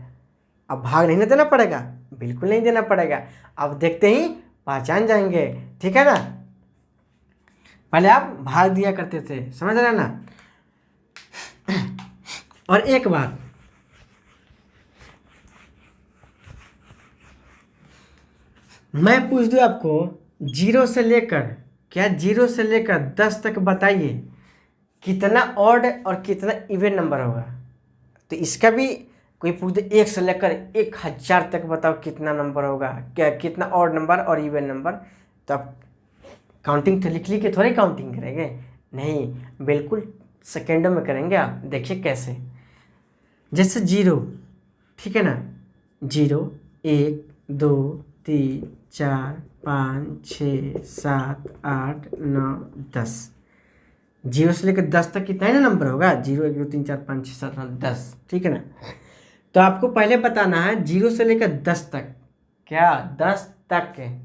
अब भाग नहीं देना पड़ेगा, बिल्कुल नहीं देना पड़ेगा, अब देखते ही पहचान जाएंगे, ठीक है ना। पहले आप भाग दिया करते थे, समझ रहे ना। और एक बात, मैं पूछ दूं आपको 0 से लेकर क्या 0 से लेकर 10 तक बताइए कितना ऑड और कितना इवन नंबर होगा, तो इसका भी कोई पूछ दे 1 से लेकर 1000 तक बताओ कितना नंबर होगा, क्या कितना ऑड नंबर और इवन नंबर, तो आप काउंटिंग तो लिख के थोड़ी काउंटिंग करेंगे, नहीं बिल्कुल सेकेंडों में करेंगे। आप देखिए कैसे, जैसे 0, ठीक है ना, 0 1 2 3 4 5 6 7 8 9 10, 0 से लेकर 10 तक कितना ही ना नंबर होगा, 0 1 2 3 4 5 6 7 8 10, ठीक है ना। तो आपको पहले बताना है 0 से लेकर 10 तक, क्या 10 तक,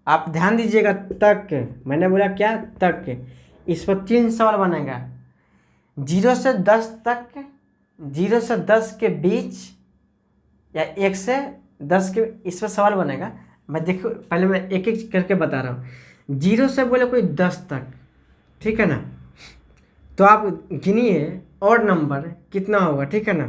आप ध्यान दीजिएगा तक, मैंने बोला क्या तक, इस पर 3 सवाल बनेगा, 0 से 10 तक, 0 से 10 के बीच, या 1 से 10 के, इस पर सवाल बनेगा। मैं देखो पहले मैं एक एक करके बता रहा हूँ, 0 से बोले कोई 10 तक, ठीक है ना, तो आप गिनिए ऑड नंबर कितना होगा, ठीक है ना।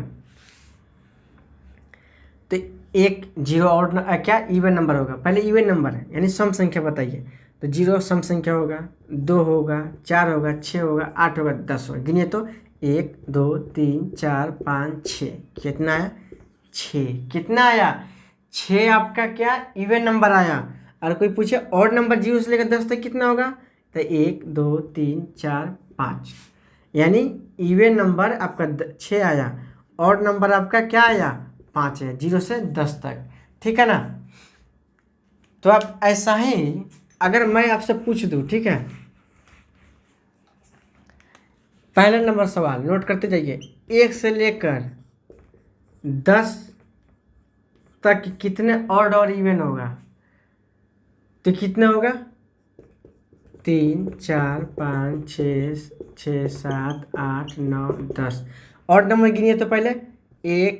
तो 1 0 ऑड क्या इवन नंबर होगा, पहले इवन नंबर है यानी सम संख्या बताइए, तो 0 सम संख्या होगा, 2 होगा, 4 होगा, 6 होगा, 8 होगा, 10 होगा, गिनिए तो 1 2 3 4 5 6, कितना आया 6, कितना आया 6, आपका क्या इवन नंबर आया। और कोई पूछे ऑड नंबर 0 से लेकर 10 तक कितना होगा, तो 1 2 3 4 5, यानी इवन नंबर आपका 6 आया, ऑड नंबर आपका क्या आया 5 है, 0 से 10 तक, ठीक है ना। तो आप ऐसा ही अगर मैं आपसे पूछ दूं, ठीक है, पहला नंबर सवाल नोट करते जाइए, 1 से लेकर 10 तक कितने ऑड और इवन होगा, तो कितना होगा 3 4 5 6 7 8 9 10, ऑड नंबर गिनिए तो पहले 1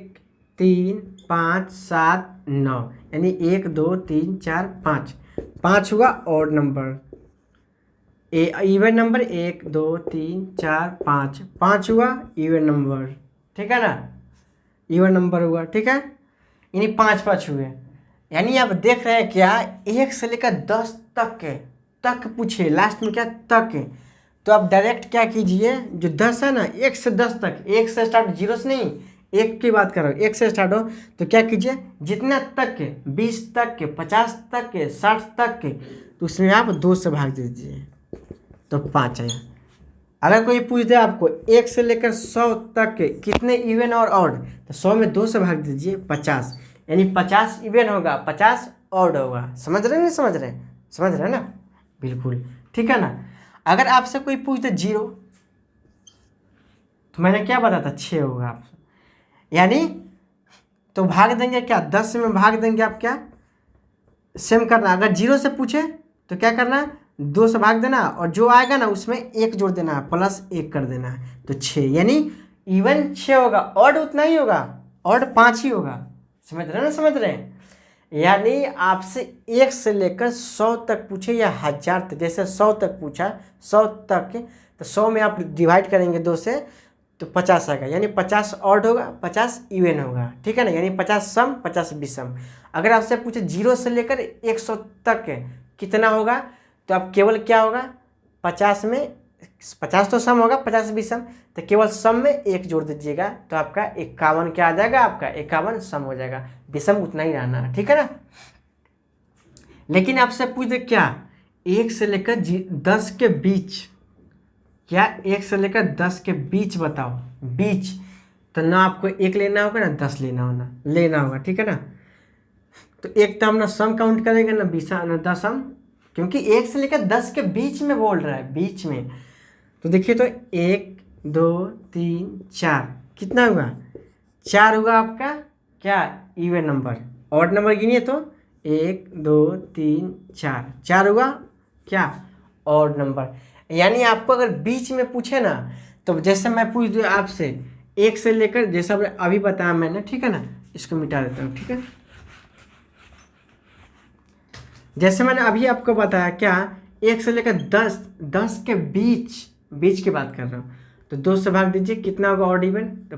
3 5 7 9, यानी 1 2 3 4 5, 5 हुआ ऑड नंबर, इवन नंबर 1 2 3 4 5, 5 हुआ इवन नंबर, ठीक है ना, इवन नंबर हुआ, ठीक है, यानी 5 5 हुए, यानी आप देख रहे हैं क्या 1 से लेकर 10 तक पूछे, लास्ट में क्या तक, तो आप डायरेक्ट क्या कीजिए, जो 10 है ना 1 से 10 तक, 1 से स्टार्ट, 0 से नहीं, 1 की बात कर रहा हूँ, 1 से स्टार्ट हो तो क्या कीजिए जितना तक के 20 तक के 50 तक के 60 तक के, तो उसमें आप 2 से भाग दीजिए तो 5 आया। अगर कोई पूछ दे आपको 1 से लेकर 100 तक के कितने इवन और ऑड, तो 100 में 2 से भाग दीजिए 50, यानी 50 इवन होगा 50 ऑड होगा, समझ रहे हैं नहीं समझ रहे हैं, समझ रहे हैं ना, बिल्कुल, ठीक है ना। अगर आपसे कोई पूछ दे 0, तो मैंने क्या बताया था 6 होगा आपसे, यानी तो भाग देंगे क्या 10 में भाग देंगे, आप क्या सेम करना, अगर 0 से पूछे तो क्या करना है 2 से भाग देना, और जो आएगा ना उसमें 1 जोड़ देना है, प्लस 1 कर देना है, तो 6, यानी इवन 6 होगा, ऑड उतना ही होगा, ऑड 5 ही होगा, समझ रहे हैं ना, समझ रहे हैं। यानी आपसे 1 से लेकर 100 तक पूछे या 1000 तक, जैसे 100 तक पूछा 100 तक, तो 100 में आप डिवाइड करेंगे 2 से, तो 50 आएगा, यानी 50 ऑड होगा 50 इवन होगा, ठीक है ना, यानी 50 सम 50 विषम। अगर आपसे पूछे 0 से लेकर 100 तक कितना होगा, तो आप केवल क्या होगा 50 में 50 तो सम होगा 50 विषम, तो केवल सम में 1 जोड़ दीजिएगा तो आपका 51 क्या आ जाएगा, आपका 51 सम हो जाएगा, विषम उतना ही रहना, ठीक है ना। लेकिन आपसे पूछ दे क्या 1 से लेकर 10 के बीच, क्या 1 से लेकर 10 के बीच बताओ, बीच, तो ना आपको 1 लेना होगा ना 10 लेना होगा, ठीक है ना। तो एक तो हम ना सम काउंट करेंगे ना विषम ना दशम, क्योंकि 1 से लेकर 10 के बीच में बोल रहा है, बीच में। तो देखिए तो 1 2 3 4 कितना हुआ 4 हुआ आपका क्या इवन नंबर। ऑड नंबर गिनिए तो 1 2 3 4 हुआ क्या ऑड नंबर। यानी आपको अगर बीच में पूछे ना, तो जैसे मैं पूछ दूँ आपसे 1 से लेकर, जैसा अभी बताया मैंने, ठीक है ना, इसको मिटा देता हूँ, ठीक है। जैसे मैंने अभी आपको बताया क्या 1 से लेकर 10 के बीच की बात कर रहा हूँ, तो 2 से भाग दीजिए कितना होगा ऑड इवन, तो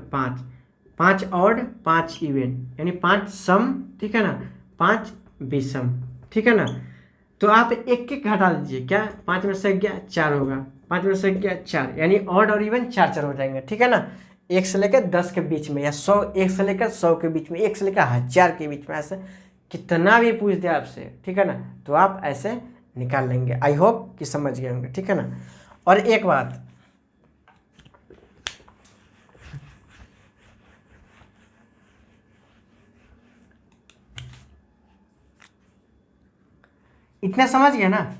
5 ऑड 5 इवन, यानी 5 सम, ठीक है ना, 5 विषम, ठीक है ना। तो आप एक घटा दीजिए, क्या 5 में से गया 4 होगा, 5 में से गया 4, यानी ऑड और इवन 4 हो जाएंगे, ठीक है ना। 1 से लेकर 10 के बीच में, या 100, 1 से लेकर 100 के बीच में, 1 से लेकर 1000 के बीच में, ऐसे कितना भी पूछ दे आपसे, ठीक है ना, तो आप ऐसे निकाल लेंगे। आई होप कि समझ गए होंगे, ठीक है ना। और एक बात, इतना समझ गए ना।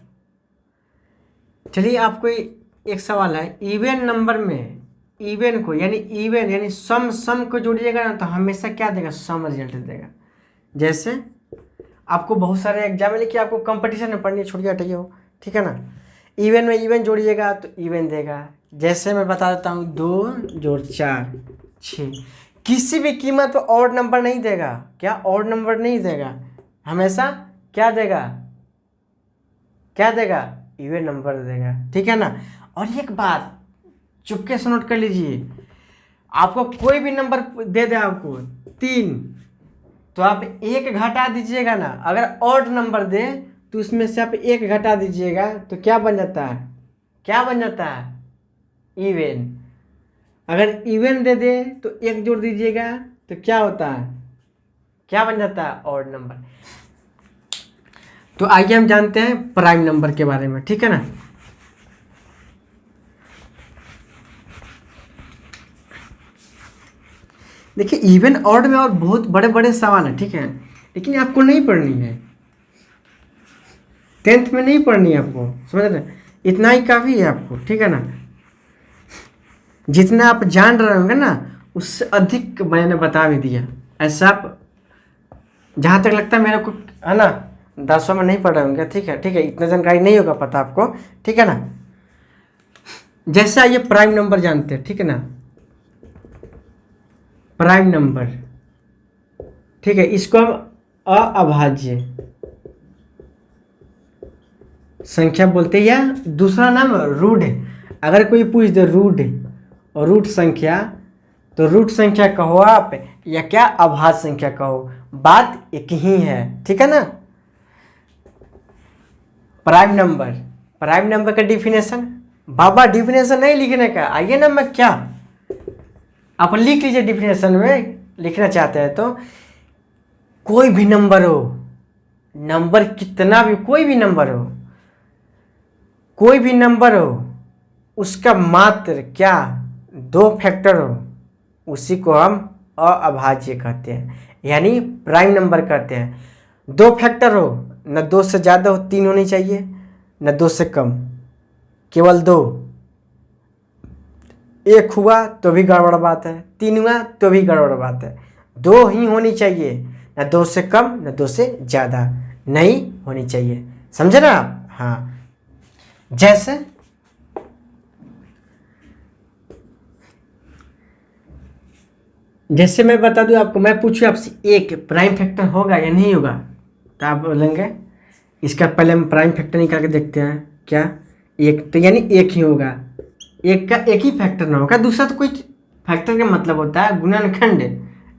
चलिए आपको एक सवाल है, इवन नंबर में इवन को यानी सम को जोड़िएगा ना, तो हमेशा क्या देगा, सम रिजल्ट देगा। जैसे आपको बहुत सारे एग्जाम है, लेकिन आपको कंपटीशन में पढ़नी, छोड़िए हटाइए हो, ठीक है ना। इवन में इवन जोड़िएगा तो इवन देगा। जैसे मैं बता देता हूँ 2 जोड़ 4 6, किसी भी कीमत पर ऑड नंबर नहीं देगा, क्या ऑड नंबर नहीं देगा, हमेशा क्या देगा इवन नंबर देगा, ठीक है ना। और एक बात चुपके से नोट कर लीजिए, आपको कोई भी नंबर दे दे आपको 3, तो आप 1 घटा दीजिएगा ना। अगर ऑड नंबर दे तो उसमें से आप 1 घटा दीजिएगा तो क्या बन जाता है, इवन। अगर इवन दे दे तो 1 जोड़ दीजिएगा तो क्या होता है, क्या बन जाता है, ऑड नंबर। तो आइए हम जानते हैं प्राइम नंबर के बारे में, ठीक है ना। देखिए इवन ऑड में और बहुत बड़े बड़े सवाल हैं, ठीक है, लेकिन आपको नहीं पढ़नी है, 10th में नहीं पढ़नी है आपको, समझ रहे, इतना ही काफ़ी है आपको, ठीक है ना। जितना आप जान रहे होंगे ना उससे अधिक मैंने बता भी दिया। ऐसा आप जहाँ तक लगता है मेरे को, है ना, 10 में नहीं पढ़े होंगे, ठीक है, इतना जानकारी नहीं होगा पता आपको, ठीक है ना। जैसे आइए प्राइम नंबर जानते हैं, ठीक है ना, प्राइम नंबर, ठीक है, इसको हम अभाज्य संख्या बोलते हैं, या दूसरा नाम रूट। अगर कोई पूछ दे रूट और रूट संख्या, तो रूट संख्या कहो आप या क्या अभाज्य संख्या कहो, बात एक ही है, ठीक है ना। प्राइम नंबर का डिफिनेशन, बाबा डिफिनेशन नहीं लिखने का, आइए ना, मैं क्या आप लिख लीजिए डिफिनेशन में, लिखना चाहते हैं तो कोई भी नंबर हो, नंबर कितना भी, कोई भी नंबर हो, उसका मात्र क्या 2 फैक्टर हो, उसी को हम अभाज्य कहते हैं, यानी प्राइम नंबर कहते हैं। 2 फैक्टर हो, न 2 से ज़्यादा हो, 3 होनी चाहिए, न 2 से कम, केवल 2। 1 हुआ तो भी गड़बड़ बात है, 3 हुआ तो भी गड़बड़ बात है, 2 ही होनी चाहिए, न 2 से कम न 2 से ज़्यादा नहीं होनी चाहिए, समझे ना आप। हाँ, जैसे मैं बता दूं आपको, मैं पूछूं आपसे 1 प्राइम फैक्टर होगा या नहीं होगा, तो आप बोलेंगे इसका पहले हम प्राइम फैक्टर निकाल के देखते हैं, क्या 1, तो यानी 1 ही होगा, 1 का एक ही फैक्टर ना होगा, दूसरा तो कोई फैक्टर का मतलब होता है गुणनखंड,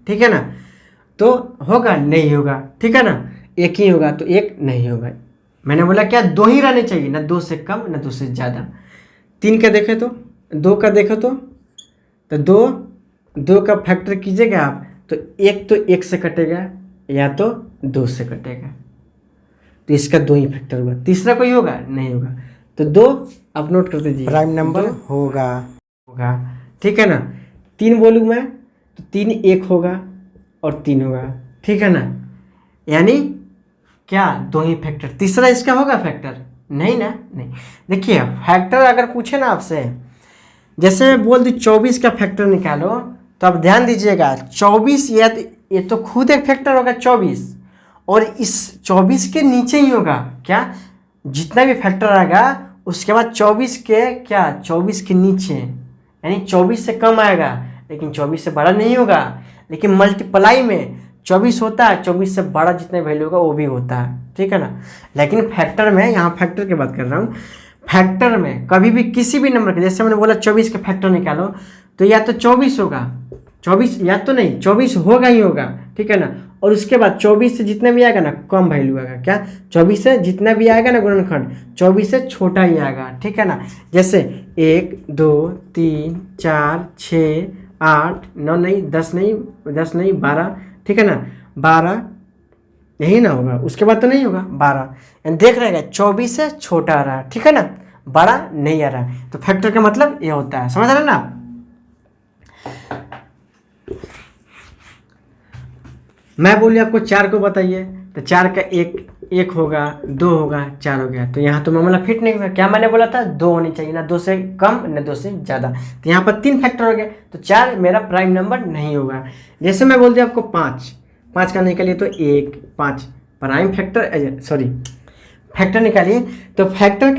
ठीक है ना। तो होगा नहीं होगा, ठीक है ना, एक ही होगा तो एक नहीं होगा। मैंने बोला क्या, दो ही रहने चाहिए, ना दो से कम ना दो से ज़्यादा। 3 का देखे तो, 2 का देखो तो दो का फैक्टर कीजिएगा आप तो एक तो 1 से कटेगा या तो 2 से कटेगा, तो इसका 2 ही फैक्टर हुआ। तीसरा कोई होगा नहीं होगा, तो 2 आप नोट कर दीजिए, प्राइम नंबर होगा। ठीक है ना। 3 बोलूँ मैं तो 3 1 होगा और 3 होगा, ठीक है ना। यानी क्या, 2 ही फैक्टर। तीसरा इसका होगा फैक्टर? नहीं ना, नहीं। देखिए फैक्टर अगर पूछे ना आपसे, जैसे मैं बोल दूँ 24 का फैक्टर निकालो, तो आप ध्यान दीजिएगा 24 ये तो खुद एक फैक्टर होगा 24, और इस 24 के नीचे ही होगा क्या, जितना भी फैक्टर आएगा उसके बाद 24 के क्या, 24 के नीचे, यानी 24 से कम आएगा लेकिन 24 से बड़ा नहीं होगा। लेकिन मल्टीप्लाई में 24 होता है, 24 से बड़ा जितना वैल्यू होगा वो भी होता है, ठीक है ना। लेकिन फैक्टर में, यहाँ फैक्टर की बात कर रहा हूँ, फैक्टर में कभी भी किसी भी नंबर के, जैसे मैंने बोला 24 का फैक्टर निकालो तो या तो 24 होगा, 24 या तो नहीं 24 होगा ही होगा, ठीक है ना। और उसके बाद 24 से जितना भी आएगा ना कम वैल्यू आएगा, क्या 24 से जितना भी आएगा ना गुणनखंड 24 से छोटा ही आएगा, ठीक है ना। जैसे 1 2 3 4 6 8 9 नहीं 10 नहीं 12, ठीक है ना, 12 यही ना होगा, उसके बाद तो नहीं होगा 12, यानी देख रहेगा 24 से छोटा आ रहा है, ठीक है ना, बड़ा नहीं आ रहा है। तो फैक्टर का मतलब ये होता है, समझ रहे हैं ना। मैं बोली आपको 4 को बताइए, तो 4 का एक होगा, 2 होगा, 4 हो गया, तो यहाँ तो मामला फिट नहीं हुआ। क्या मैंने बोला था, 2 होनी चाहिए, ना 2 से कम ना 2 से ज़्यादा, तो यहाँ पर 3 फैक्टर हो गया, तो 4 मेरा प्राइम नंबर नहीं होगा। जैसे मैं बोल दिया आपको 5 का निकालिए तो 1 5 प्राइम फैक्टर, सॉरी फैक्टर निकालिए, तो फैक्टर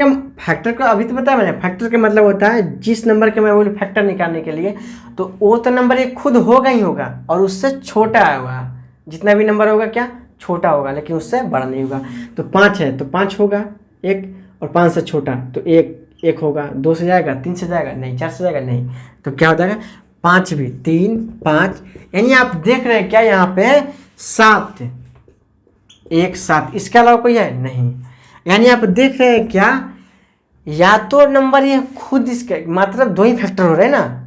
का अभी तो बताया मैंने, फैक्टर का मतलब होता है जिस नंबर के मैं बोलूँ फैक्टर निकालने के लिए, तो वो तो नंबर एक खुद होगा ही होगा और उससे छोटा होगा, जितना भी नंबर होगा क्या छोटा होगा, लेकिन उससे बड़ा नहीं होगा। तो 5 है तो 5 होगा 1, और 5 से छोटा तो 1 होगा, 2 से जाएगा, 3 से जाएगा नहीं, 4 से जाएगा नहीं, तो क्या हो जाएगा 5 भी, 3 5, यानी आप देख रहे हैं क्या यहाँ पे 7, 1 7, इसके अलावा कोई है नहीं। यानी आप देख रहे हैं क्या, या तो नंबर ये खुद इसके मतलब 2 ही फैक्टर हो रहे हैं ना,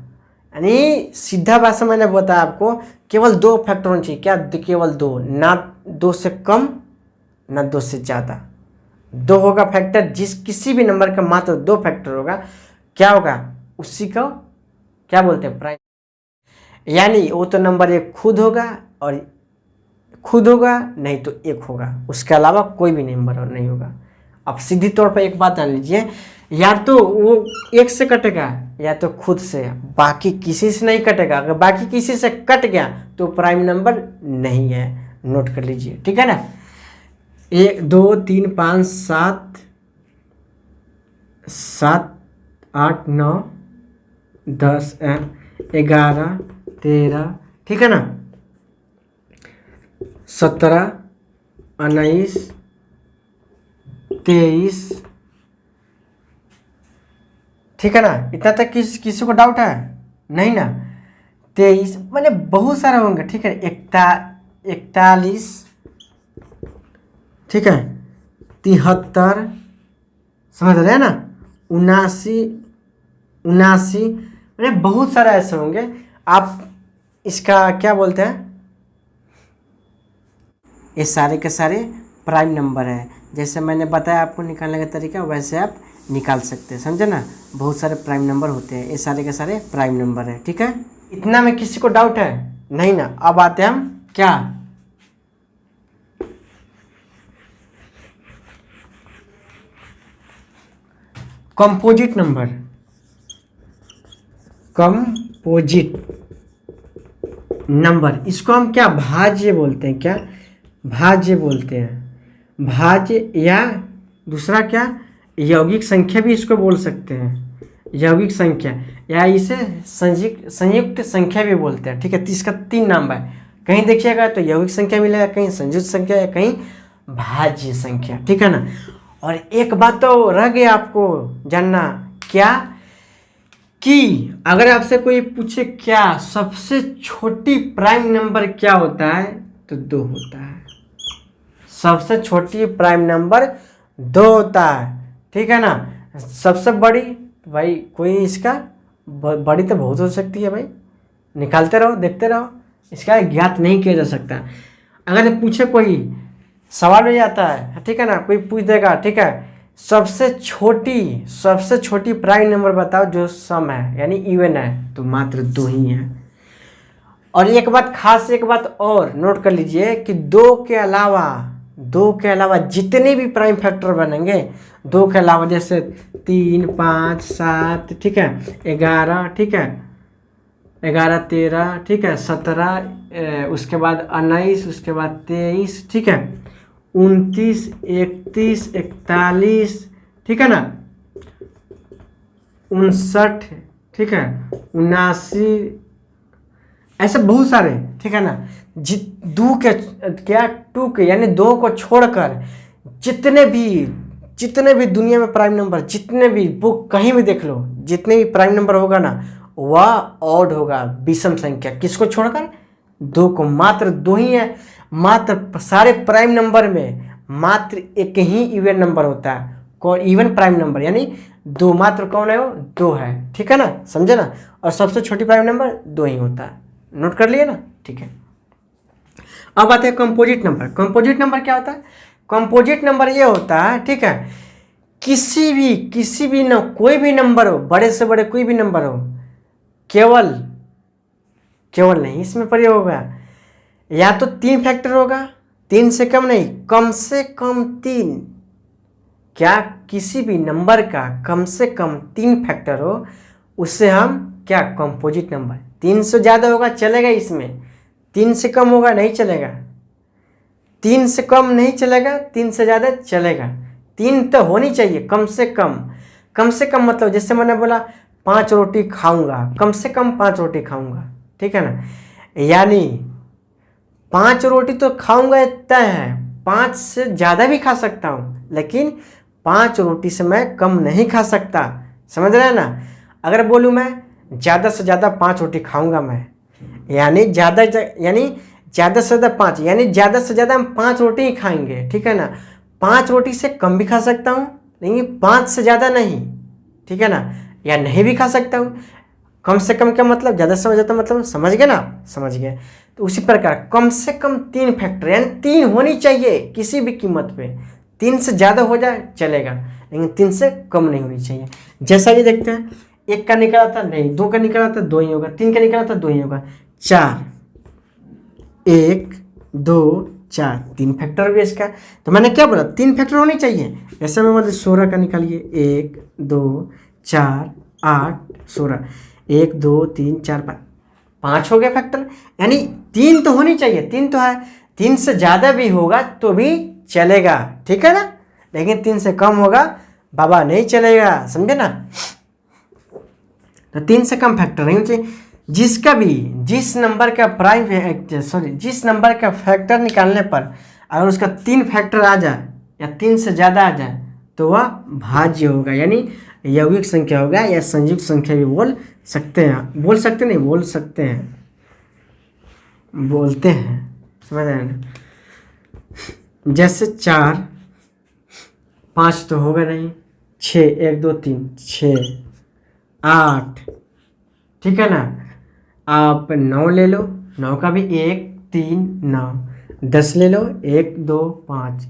यानी सीधा भाषा मैंने बताया आपको, केवल 2 फैक्टर होने चाहिए, क्या केवल 2, ना 2 से कम ना 2 से ज़्यादा। 2 होगा फैक्टर, जिस किसी भी नंबर का मात्र 2 फैक्टर होगा, क्या होगा उसी को क्या बोलते हैं, प्राइम। यानी वो तो नंबर एक खुद होगा और खुद होगा, नहीं तो 1 होगा, उसके अलावा कोई भी नंबर नहीं होगा। अब सीधी तौर पर एक बात जान लीजिए, या तो वो 1 से कटेगा या तो खुद से, बाकी किसी से नहीं कटेगा। अगर बाकी किसी से कट गया तो प्राइम नंबर नहीं है, नोट कर लीजिए, ठीक है ना। 1 2 3 5 7 7 8 9 10 11 13, ठीक है ना, 17 19 23, ठीक है ना। इतना तक किसी को डाउट है नहीं ना। 23 मैंने बहुत सारे होंगे, ठीक है। 41, ठीक है, 73, समझ रहे हैं ना, 79 मैंने बहुत सारे ऐसे होंगे। आप इसका क्या बोलते हैं, ये सारे के सारे प्राइम नंबर है। जैसे मैंने बताया आपको निकालने का तरीका, वैसे आप निकाल सकते हैं, समझे ना। बहुत सारे प्राइम नंबर होते हैं, ये सारे के सारे प्राइम नंबर है, ठीक है। इतना में किसी को डाउट है नहीं ना। अब आते हैं हम क्या, कंपोजिट नंबर। कंपोजिट नंबर, इसको हम क्या भाज्य बोलते हैं, क्या भाज्य बोलते हैं। भाज्य या दूसरा क्या यौगिक संख्या भी इसको बोल सकते हैं, यौगिक संख्या, या इसे संयुक्त संख्या भी बोलते हैं, ठीक है। इसका 3 नाम है, कहीं देखिएगा तो यौगिक संख्या मिलेगा, कहीं संयुक्त संख्या या कहीं भाज्य संख्या, ठीक है ना। और एक बात तो रह गया आपको जानना, क्या कि अगर आपसे कोई पूछे क्या सबसे छोटी प्राइम नंबर क्या होता है, तो 2 होता है। सबसे छोटी प्राइम नंबर 2 होता है, ठीक है ना। सबसे बड़ी भाई कोई इसका बड़ी तो बहुत हो सकती है भाई, निकालते रहो देखते रहो, इसका ज्ञात नहीं किया जा सकता। अगर पूछे कोई सवाल हो जाता है, ठीक है ना, कोई पूछ देगा, ठीक है, सबसे छोटी प्राइम नंबर बताओ जो सम है यानी इवन है, तो मात्र 2 ही है। और एक बात खास, एक बात और नोट कर लीजिए कि 2 के अलावा जितने भी प्राइम फैक्टर बनेंगे, 2 के अलावा जैसे 3, 5, 7, ठीक है, 11, ठीक है, 11, 13, ठीक है, 17, उसके बाद 19, उसके बाद 23, ठीक है, 29, 31, 41, ठीक है ना, 59, ठीक है, 79, ऐसे बहुत सारे, ठीक है ना। दो के क्या 2 के यानी 2 को छोड़कर जितने भी दुनिया में प्राइम नंबर, जितने भी बुक कहीं भी देख लो, जितने भी प्राइम नंबर होगा ना वह ऑड होगा, विषम संख्या। किसको छोड़कर? 2 को। मात्र 2 ही है। मात्र सारे प्राइम नंबर में मात्र एक ही इवन नंबर होता है। कौन? इवन प्राइम नंबर यानी 2। मात्र कौन है वो? 2 है, ठीक है ना, समझे ना। और सबसे छोटी प्राइम नंबर 2 ही होता है। नोट कर लिए ना, ठीक है। अब आते हैं कंपोजिट नंबर। कंपोजिट नंबर क्या होता है? कंपोजिट नंबर ये होता है, ठीक है, किसी भी न कोई भी नंबर हो, बड़े से बड़े कोई भी नंबर हो, केवल नहीं, इसमें प्रयोग होगा या तो 3 फैक्टर होगा, 3 से कम नहीं, कम से कम 3। क्या? किसी भी नंबर का कम से कम 3 फैक्टर हो, उससे हम क्या? Composite number. 3 से ज़्यादा होगा चलेगा इसमें, 3 से कम होगा नहीं चलेगा, 3 से कम नहीं चलेगा, 3 से ज़्यादा चलेगा। 3 तो होनी चाहिए कम से कम। कम से कम मतलब जैसे मैंने बोला 5 रोटी खाऊंगा, कम से कम 5 रोटी खाऊंगा, ठीक है ना। यानी 5 रोटी तो खाऊंगा इतना है, 5 से ज़्यादा भी खा सकता हूँ, लेकिन 5 रोटी से मैं कम नहीं खा सकता। समझ रहे हैं ना। अगर बोलूँ मैं ज़्यादा से ज़्यादा 5 रोटी खाऊंगा मैं, यानी ज़्यादा से ज़्यादा 5, यानी ज़्यादा से ज़्यादा हम 5 रोटी ही खाएंगे, ठीक है ना। 5 रोटी से कम भी खा सकता हूँ, लेकिन 5 से ज़्यादा नहीं, ठीक है ना, या नहीं भी खा सकता हूँ। कम से कम क्या मतलब? ज़्यादा से ज़्यादा मतलब, समझ गए ना? समझ गए। तो उसी प्रकार कम से कम 3 फैक्टर यानी 3 होनी चाहिए किसी भी कीमत पे। 3 से ज़्यादा हो जाए चलेगा, लेकिन 3 से कम नहीं होनी चाहिए। जैसा ये देखते हैं, 1 का निकला था नहीं, 2 का निकला था 2 ही होगा, 3 का निकला था 2 ही होगा, 4, 1, 2, 4, 3 फैक्टर भी इसका। तो मैंने क्या बोला? 3 फैक्टर होनी चाहिए। ऐसे में मतलब 16 का निकालिए, 1, 2, 4, 8, 16, 1, 2, 3, 4, 5 हो गया फैक्टर। यानी 3 तो होनी चाहिए, 3 तो है। 3 से ज़्यादा भी होगा तो भी चलेगा, ठीक है ना, लेकिन 3 से कम होगा बाबा नहीं चलेगा, समझे ना। तो 3 से कम फैक्टर नहीं चाहिए। जिस नंबर का फैक्टर निकालने पर अगर उसका 3 फैक्टर आ जाए या 3 से ज़्यादा आ जाए तो वह भाज्य होगा, यानी यौगिक संख्या होगा, या संयुक्त संख्या भी बोल सकते हैं। बोलते हैं, समझ रहे हैं। जैसे 4, 5 तो होगा नहीं, 6, 1, 2, 3, 6, 8, ठीक है ना। आप 9 ले लो, 9 का भी 1, 3, 9, 10 ले लो, 1, 2, 5,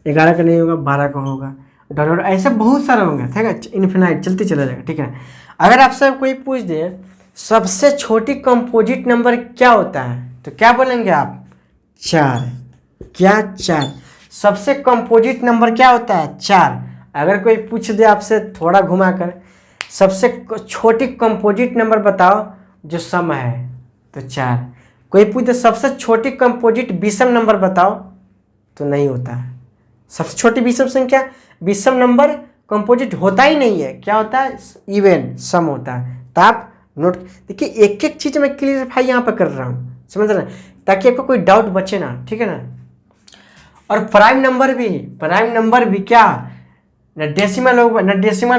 11 का नहीं होगा, 12 का होगा, डॉट ऐसे बहुत सारे होंगे, ठीक है, इन्फिनाइट चलते चला जाएगा, ठीक है। अगर आपसे कोई पूछ दे सबसे छोटी कंपोजिट नंबर क्या होता है, तो क्या बोलेंगे आप? 4। क्या? 4। सबसे कंपोजिट नंबर क्या होता है? 4। अगर कोई पूछ दे आपसे थोड़ा घुमाकर सबसे छोटी कंपोजिट नंबर बताओ जो सम है, तो 4। कोई पूछ दे सबसे छोटी कंपोजिट विषम नंबर बताओ, तो नहीं होता है। सबसे छोटी विषम संख्या, विषम नंबर कंपोजिट होता ही नहीं है। क्या होता है? इवन, सम होता है। तो आप नोट देखिए, एक एक चीज़ मैं क्लियरिफाई यहाँ पर कर रहा हूँ, समझ रहे हैं, ताकि आपको कोई डाउट बचे ना, ठीक है ना। और प्राइम नंबर भी क्या न डेसिमल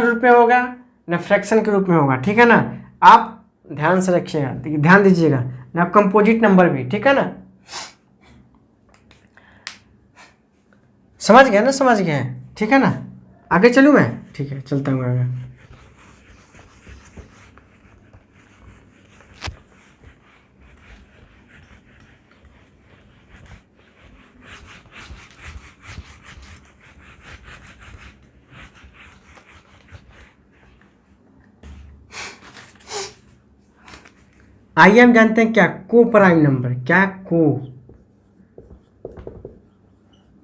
रूप में होगा, ना फ्रैक्शन के रूप में होगा, ठीक है ना। आप ध्यान से रखिएगा, ध्यान दीजिएगा, ना कंपोजिट नंबर भी, ठीक है ना। समझ गए ना, समझ गए, ठीक है ना। आगे चलूँ मैं, ठीक है चलता हूँ आगे। आइए हम जानते हैं क्या को प्राइम नंबर, क्या को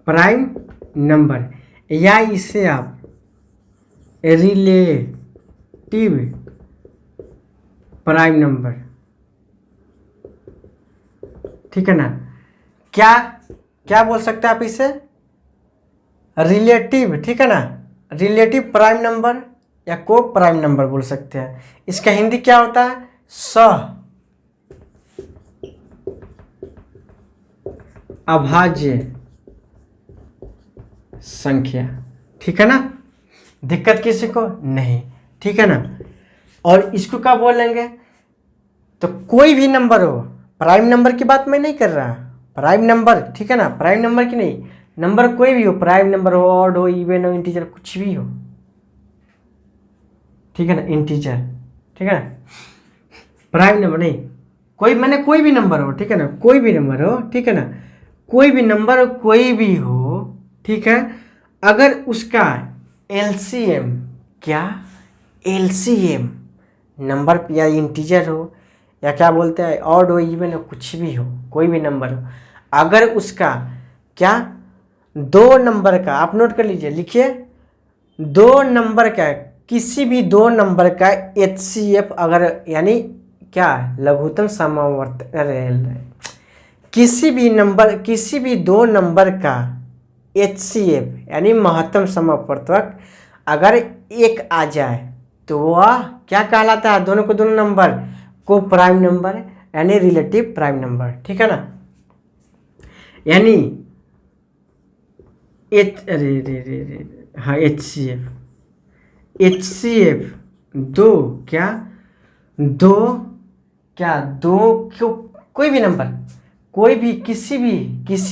प्राइम नंबर, या इसे आप रिलेटिव प्राइम नंबर, ठीक है ना। क्या क्या बोल सकते हैं आप इसे, रिलेटिव, ठीक है ना, रिलेटिव प्राइम नंबर या को प्राइम नंबर बोल सकते हैं। इसका हिंदी क्या होता है, सह अभाज्य संख्या, ठीक है ना। दिक्कत किसी को नहीं, ठीक है ना। और इसको क्या बोलेंगे, तो कोई भी नंबर हो, प्राइम नंबर की बात मैं नहीं कर रहा, प्राइम नंबर, ठीक है ना, प्राइम नंबर की नहीं, नंबर कोई भी हो, प्राइम नंबर हो, ऑड हो, इवन हो, इंटीजर, कुछ भी हो, ठीक है ना, इंटीजर, ठीक है ना, प्राइम नंबर नहीं, कोई मैंने कोई भी नंबर हो, ठीक है ना, कोई भी नंबर हो, ठीक है ना, कोई भी नंबर कोई भी हो, ठीक है, अगर उसका एलसीएम, क्या एलसीएम नंबर या इंटीजर हो या क्या बोलते हैं ऑड हो, इवन हो, कुछ भी हो, कोई भी नंबर हो, अगर उसका क्या दो नंबर का, आप नोट कर लीजिए, लिखिए, दो नंबर का, किसी भी दो नंबर का एचसीएफ अगर, यानी क्या लघुत्तम समावर्त, किसी भी दो नंबर का एचसीएफ यानी महत्तम समावर्तक अगर एक आ जाए तो वह क्या कहलाता है, दोनों को दोनों नंबर को प्राइम नंबर यानी रिलेटिव प्राइम नंबर, ठीक है ना। यानी हाँ एचसीएफ दो कोई भी नंबर, कोई भी किसी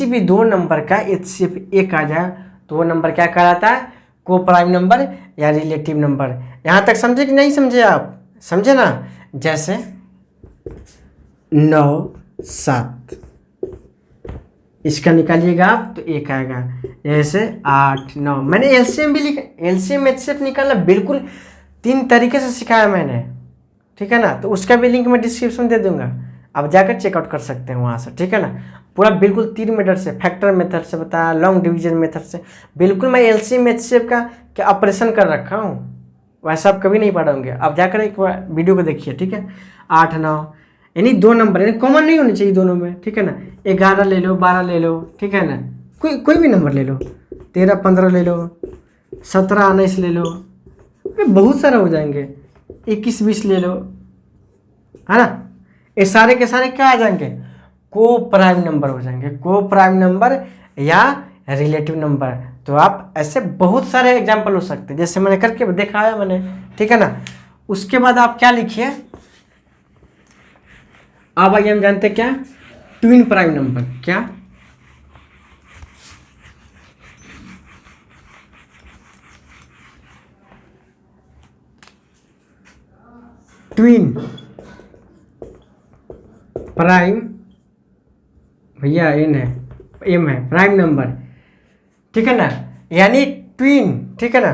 भी दो नंबर का एचसीएफ एक आ जाए तो वो नंबर क्या कहलाता है, को प्राइम नंबर या रिलेटिव नंबर। यहाँ तक समझे कि नहीं समझे, आप समझे ना। जैसे 9 7, इसका निकालिएगा आप तो एक आएगा, जैसे 8 9, मैंने एलसीएम भी लिखा, एलसीएम एचसीएफ निकालना बिल्कुल 3 तरीके से सिखाया मैंने, ठीक है ना। तो उसका भी लिंक मैं डिस्क्रिप्शन में दे दूंगा, आप जाकर चेकआउट कर सकते हैं वहाँ से, ठीक है ना। पूरा बिल्कुल 3 मेथड से, फैक्टर मेथड से बताया, लॉन्ग डिवीजन मेथड से, बिल्कुल मैं एलसीएम एचसीएफ का क्या ऑपरेशन कर रखा हूँ, वैसा आप कभी नहीं पढ़ोगे। आप जाकर एक बार वीडियो को देखिए, ठीक है। 8 9 यानी दो नंबर यानी कॉमन नहीं होने चाहिए दोनों में, ठीक है ना। 11 ले लो, 12 ले लो, ठीक है ना, कोई भी नंबर ले लो, 13 15 ले लो, 17 19 ले लो, बहुत सारा हो जाएंगे, 21 20 ले लो, है ना। ये सारे के सारे क्या आ जाएंगे, को प्राइम नंबर हो जाएंगे, को प्राइम नंबर या रिलेटिव नंबर। तो आप ऐसे बहुत सारे एग्जाम्पल हो सकते हैं, जैसे मैंने करके दिखाया मैंने, ठीक है ना। उसके बाद आप क्या लिखिए, अब आइए हम जानते हैं क्या ट्विन प्राइम नंबर, क्या ट्विन प्राइम, भैया एम है प्राइम नंबर, ठीक है ना, यानी ट्विन, ठीक है ना,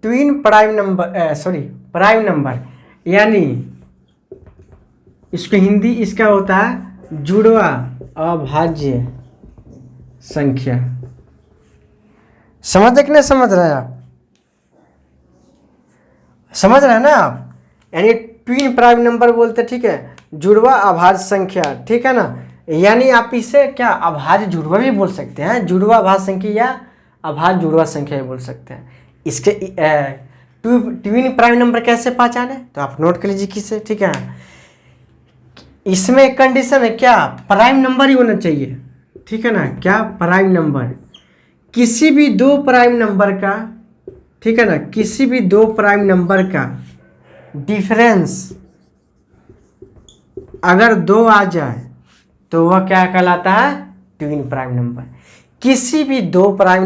twin prime number, prime number, यानी इसको हिंदी इसका होता है जुड़वा अभाज्य संख्या। समझ कि नहीं समझ रहे हैं आप, समझ रहे हैं ना आप, यानी ट्विन प्राइम नंबर बोलते, ठीक है, जुड़वा अभाज्य संख्या, ठीक है ना। यानी आप इसे क्या अभाज्य जुड़वा भी बोल सकते हैं, जुड़वा अभाज्य संख्या या अभाज्य जुड़वा संख्या भी बोल सकते हैं। इसके ट्विन प्राइम नंबर कैसे पहचाने, तो आप नोट कर लीजिए किसे, ठीक है। इसमें एक कंडीशन है, क्या प्राइम नंबर ही होना चाहिए, ठीक है ना, क्या प्राइम नंबर, किसी भी दो प्राइम नंबर का, ठीक है ना, किसी भी दो प्राइम नंबर का डिफरेंस अगर 2 आ जाए तो वह क्या कहलाता है? Twin prime number. किसी भी 2 प्राइम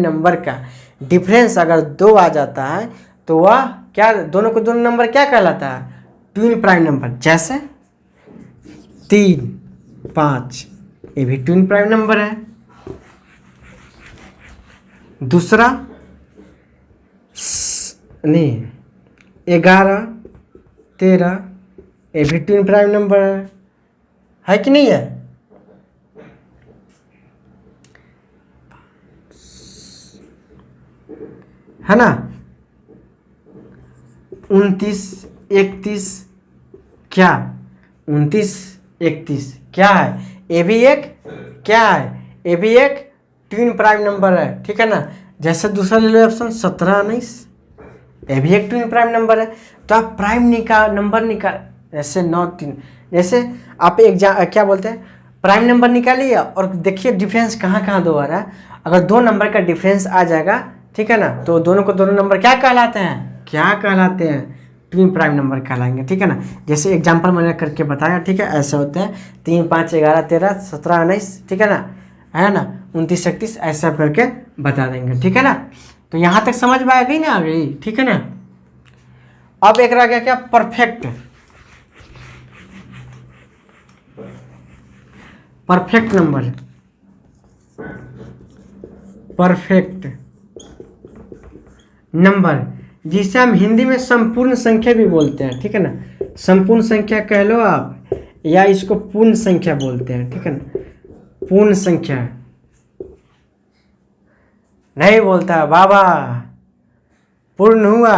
नंबर का डिफरेंस अगर 2 आ जाता है तो वह क्या, दोनों को दोनों नंबर क्या कहलाता है? Twin prime number. जैसे 3, 5 ये भी ट्विन प्राइम नंबर है। दूसरा 11, 13 ये भी ट्विन प्राइम नंबर है कि नहीं है? है ना? 29, 31 क्या? 29, 31 क्या है? ये भी एक क्या है? ये भी एक ट्विन प्राइम नंबर है, ठीक है ना? जैसे दूसरा ले लो ऑप्शन 17, 19 ये भी एक ट्विन प्राइम नंबर है। तो आप प्राइम नंबर निकाल, जैसे 9, 3, जैसे आप क्या बोलते हैं, प्राइम नंबर निकालिए और देखिए डिफरेंस कहाँ कहाँ 2 आ रहा है। अगर 2 नंबर का डिफरेंस आ जाएगा, ठीक है ना, तो दोनों को दोनों नंबर क्या कहलाते हैं? क्या कहलाते हैं? ट्विन प्राइम नंबर कहलाएंगे, ठीक है ना? जैसे एग्जांपल मैंने करके बताया, ठीक है, ऐसे होते हैं 3, 5, 11, 13, 17, 19, ठीक है ना, 29, 31 ऐसा करके बता देंगे, ठीक है ना? तो यहाँ तक समझ में आ गई ना? आ गई, ठीक है ना? अब एक रह गया क्या? Perfect number. परफेक्ट नंबर जिसे हम हिंदी में संपूर्ण संख्या भी बोलते हैं, ठीक है ना? संपूर्ण संख्या कह लो आप, या इसको पूर्ण संख्या बोलते हैं, ठीक है ना? पूर्ण संख्या नहीं बोलता बाबा, पूर्ण हुआ,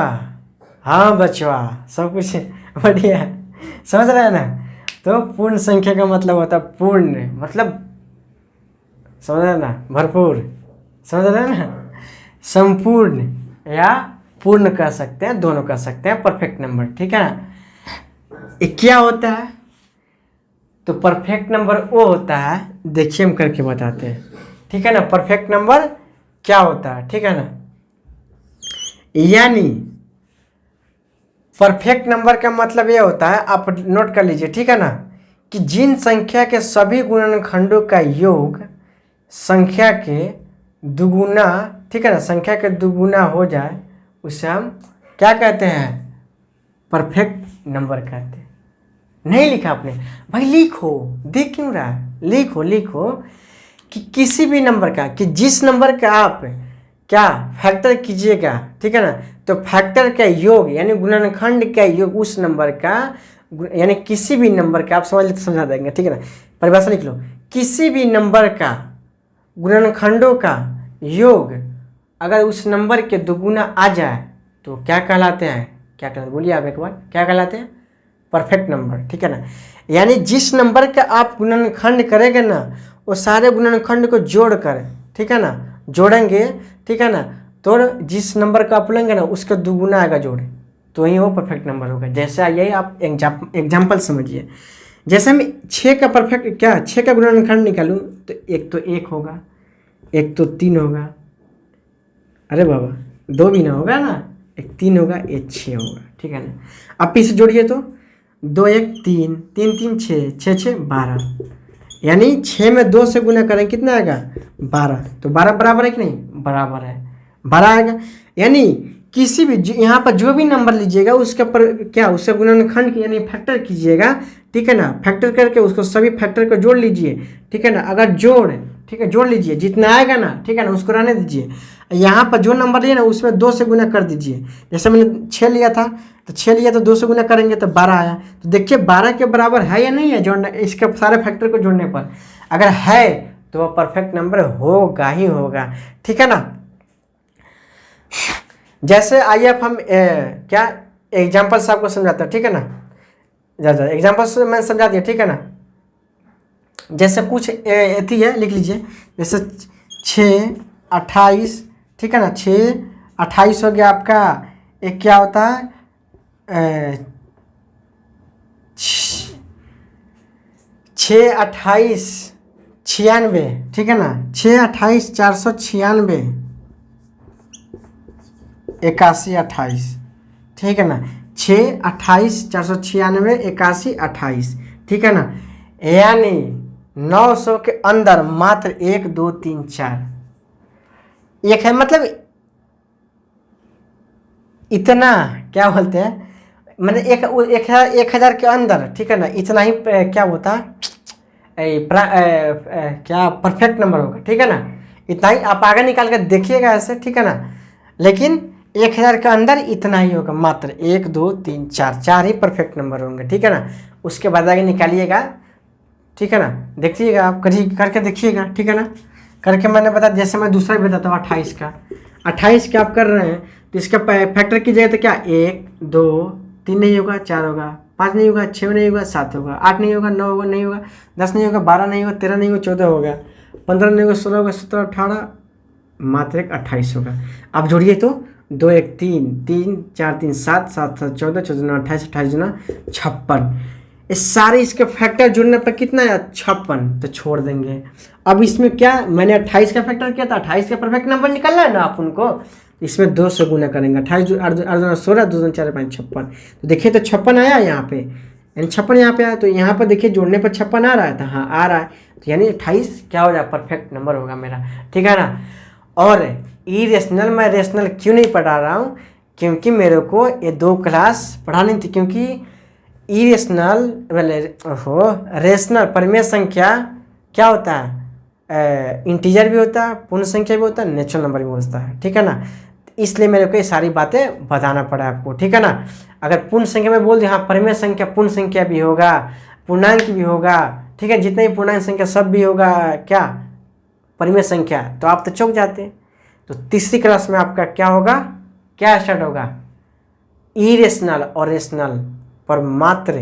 हाँ बचवा, सब कुछ बढ़िया, समझ रहे हैं ना? तो पूर्ण संख्या का मतलब होता है पूर्ण, मतलब समझ रहे ना? भरपूर, समझ रहे हैं ना? संपूर्ण या पूर्ण कह सकते हैं, दोनों कह सकते हैं परफेक्ट नंबर, ठीक है ना? ये क्या होता है? तो परफेक्ट नंबर वो होता है, देखिए हम करके बताते हैं, ठीक है ना? परफेक्ट नंबर क्या होता है, ठीक है ना? यानी परफेक्ट नंबर का मतलब ये होता है, आप नोट कर लीजिए, ठीक है ना, कि जिन संख्या के सभी गुणनखंडों का योग संख्या के दुगुना, ठीक है ना, संख्या के दुगुना हो जाए, उसे हम क्या कहते हैं? परफेक्ट नंबर कहते हैं। नहीं लिखा आपने? भाई लिखो, देख क्यों रहा है? लिखो कि किसी भी नंबर का, कि जिस नंबर का आप क्या फैक्टर कीजिएगा, ठीक है ना, तो फैक्टर का योग यानी गुणनखंड का योग उस नंबर का, यानी किसी भी नंबर का, आप समझ लेते समझा देंगे, ठीक है ना? परिभाषा लिख लो, किसी भी नंबर का गुणनखंडों का योग अगर उस नंबर के दुगुना आ जाए तो क्या कहलाते हैं? क्या कहलाते? बोलिए आप एक बार, क्या कहलाते हैं? परफेक्ट नंबर, ठीक है ना? यानी जिस नंबर का आप गुणनखंड करेंगे ना, वो सारे गुणनखंड को जोड़ कर, ठीक है ना, जोड़ेंगे, ठीक है ना, तो जिस नंबर का आप लेंगे ना उसका दुगुना आएगा जोड़, तो ही वो परफेक्ट नंबर होगा। जैसे यही आप एग्जाम्पल समझिए, जैसे हम 6 का परफेक्ट क्या 6 का गुणनखंड निकालूं तो एक तो 1 होगा, एक तो 3 होगा, अरे बाबा 2 भी ना होगा ना, एक 3 होगा, एक 6 होगा, ठीक है ना? अब फिर से जोड़िए तो 2, 1, 3, 3, 3, 6, 6, 6, 12, यानी 6 में 2 से गुना करें कितना आएगा? 12। तो 12 बराबर है कि नहीं? बराबर है, 12 आएगा। यानी किसी भी यहाँ पर जो भी नंबर लीजिएगा उसके पर क्या, उससे गुणनखंड यानी फैक्टर कीजिएगा, ठीक है ना? फैक्टर करके उसको सभी फैक्टर को जोड़ लीजिए, ठीक है ना? अगर जोड़, ठीक है, जोड़ लीजिए, जितना आएगा ना, ठीक है ना, उसको रहने दीजिए। यहाँ पर जो नंबर लिया ना उसमें 2 से गुना कर दीजिए। जैसे मैंने 6 लिया था, तो 6 लिया तो 2 से गुना करेंगे तो 12 आया। तो देखिए 12 के बराबर है या नहीं है जोड़ना, इसके सारे फैक्टर को जोड़ने पर अगर है तो वह परफेक्ट नंबर होगा ही होगा, ठीक है ना? जैसे आइए अब हम क्या एग्जाम्पल से आपको समझाता है, ठीक है ना? ज़्यादा एग्जाम्पल से मैंने समझा दिया, ठीक है ना? जैसे कुछ एथी है, लिख लीजिए, जैसे 6, 28, ठीक है ना, 6, 28 हो गया आपका। एक क्या होता है 6, 28, 96, ठीक है ना, 6, 28, 496, 81, 28, ठीक है ना, 6, 28, 496, 81, 28, ठीक है ना, यानी 900 के अंदर मात्र 1, 2, 3, 4 एक है, मतलब इतना क्या बोलते हैं, मैंने 1,000 के अंदर, ठीक है ना, इतना ही क्या होता क्या परफेक्ट नंबर होगा, ठीक है ना, इतना ही आप आगे निकाल कर देखिएगा ऐसे, ठीक है ना, लेकिन 1,000 के अंदर इतना ही होगा, मात्र 1, 2, 3, 4 ही परफेक्ट नंबर होंगे, ठीक है ना। उसके बाद आगे निकालिएगा, ठीक है ना, देखिएगा आप करके देखिएगा, ठीक है ना, करके मैंने बता, जैसे मैं दूसरा भी बताता हूँ 28 का, 28 का आप कर रहे हैं तो इसका फैक्टर कीजिएगा तो क्या 1, 2, 3 नहीं होगा, 4 होगा, 5 नहीं होगा, 6 नहीं होगा, 7 होगा, 8 नहीं होगा, 9 होगा नहीं होगा, 10 नहीं होगा, 12 नहीं होगा, 13 नहीं होगा, 14 होगा, 15 नहीं होगा, 16 होगा, 17, 18, मात्र एक 28 होगा। आप जोड़िए तो 2, 1, 3, 3, 4, 3, 7, 7, 7, 14, 14, 28, 28 गुना 56, ये सारे इसके फैक्टर जुड़ने पर कितना है 56, तो छोड़ देंगे। अब इसमें क्या, मैंने 28 का फैक्टर किया था, 28 का परफेक्ट नंबर निकालना है ना आप उनको, इसमें 200 गुना करेंगे, 28, 8, 16, 2, 4, 5, 56, तो देखिए तो 56 आया यहाँ पे, यानी 56 यहाँ पे आया, तो यहाँ पर देखिए जोड़ने पर 56 आ रहा है, तो हाँ आ रहा है, तो यानी 28 क्या हो जाए परफेक्ट नंबर होगा मेरा, ठीक है ना। और इरेशनल मैं रेशनल क्यों नहीं पढ़ा रहा हूँ, क्योंकि मेरे को ये 2 क्लास पढ़ानी थी, क्योंकि इरेशनल रेशनल परिमेय संख्या क्या होता है, इंटीजर भी होता है, पूर्ण संख्या भी होता है, नेचुरल नंबर भी होता है, ठीक है ना, इसलिए मेरे को ये सारी बातें बताना पड़ा आपको, ठीक है ना। अगर पूर्ण संख्या में बोल दिया, हाँ परिमेय संख्या पूर्ण संख्या भी होगा, पूर्णांक भी होगा, ठीक है, जितने भी पूर्णांक संख्या सब भी होगा क्या परिमेय संख्या, तो आप तो चौंक जाते। तो तीसरी क्लास में आपका क्या होगा, क्या स्टार्ट होगा, इरेशनल और रेशनल पर मात्र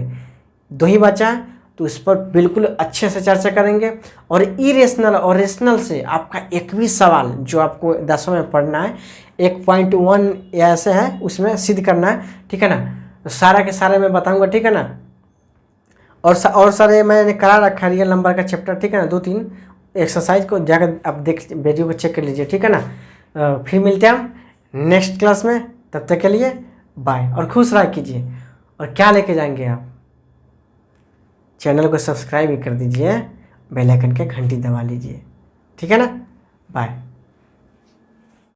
2 ही बचा, तो इस पर बिल्कुल अच्छे से चर्चा करेंगे। और इरेशनल और रेशनल से आपका एक भी सवाल जो आपको 10वीं में पढ़ना है, 1.1 ऐसे है उसमें सिद्ध करना है, ठीक है ना, तो सारा के सारे मैं बताऊंगा, ठीक है ना। और सारे मैंने करा रखा है रियल नंबर का चैप्टर, ठीक है ना, 2-3 एक्सरसाइज को जाकर आप देख, वीडियो को चेक कर लीजिए, ठीक है ना। फिर मिलते हैं हम नेक्स्ट क्लास में, तब तक के लिए बाय, और खुश रहा कीजिए। और क्या लेके जाएंगे आप, चैनल को सब्सक्राइब भी कर दीजिए, बेल आइकन के घंटी दबा लीजिए, ठीक है ना, बाय।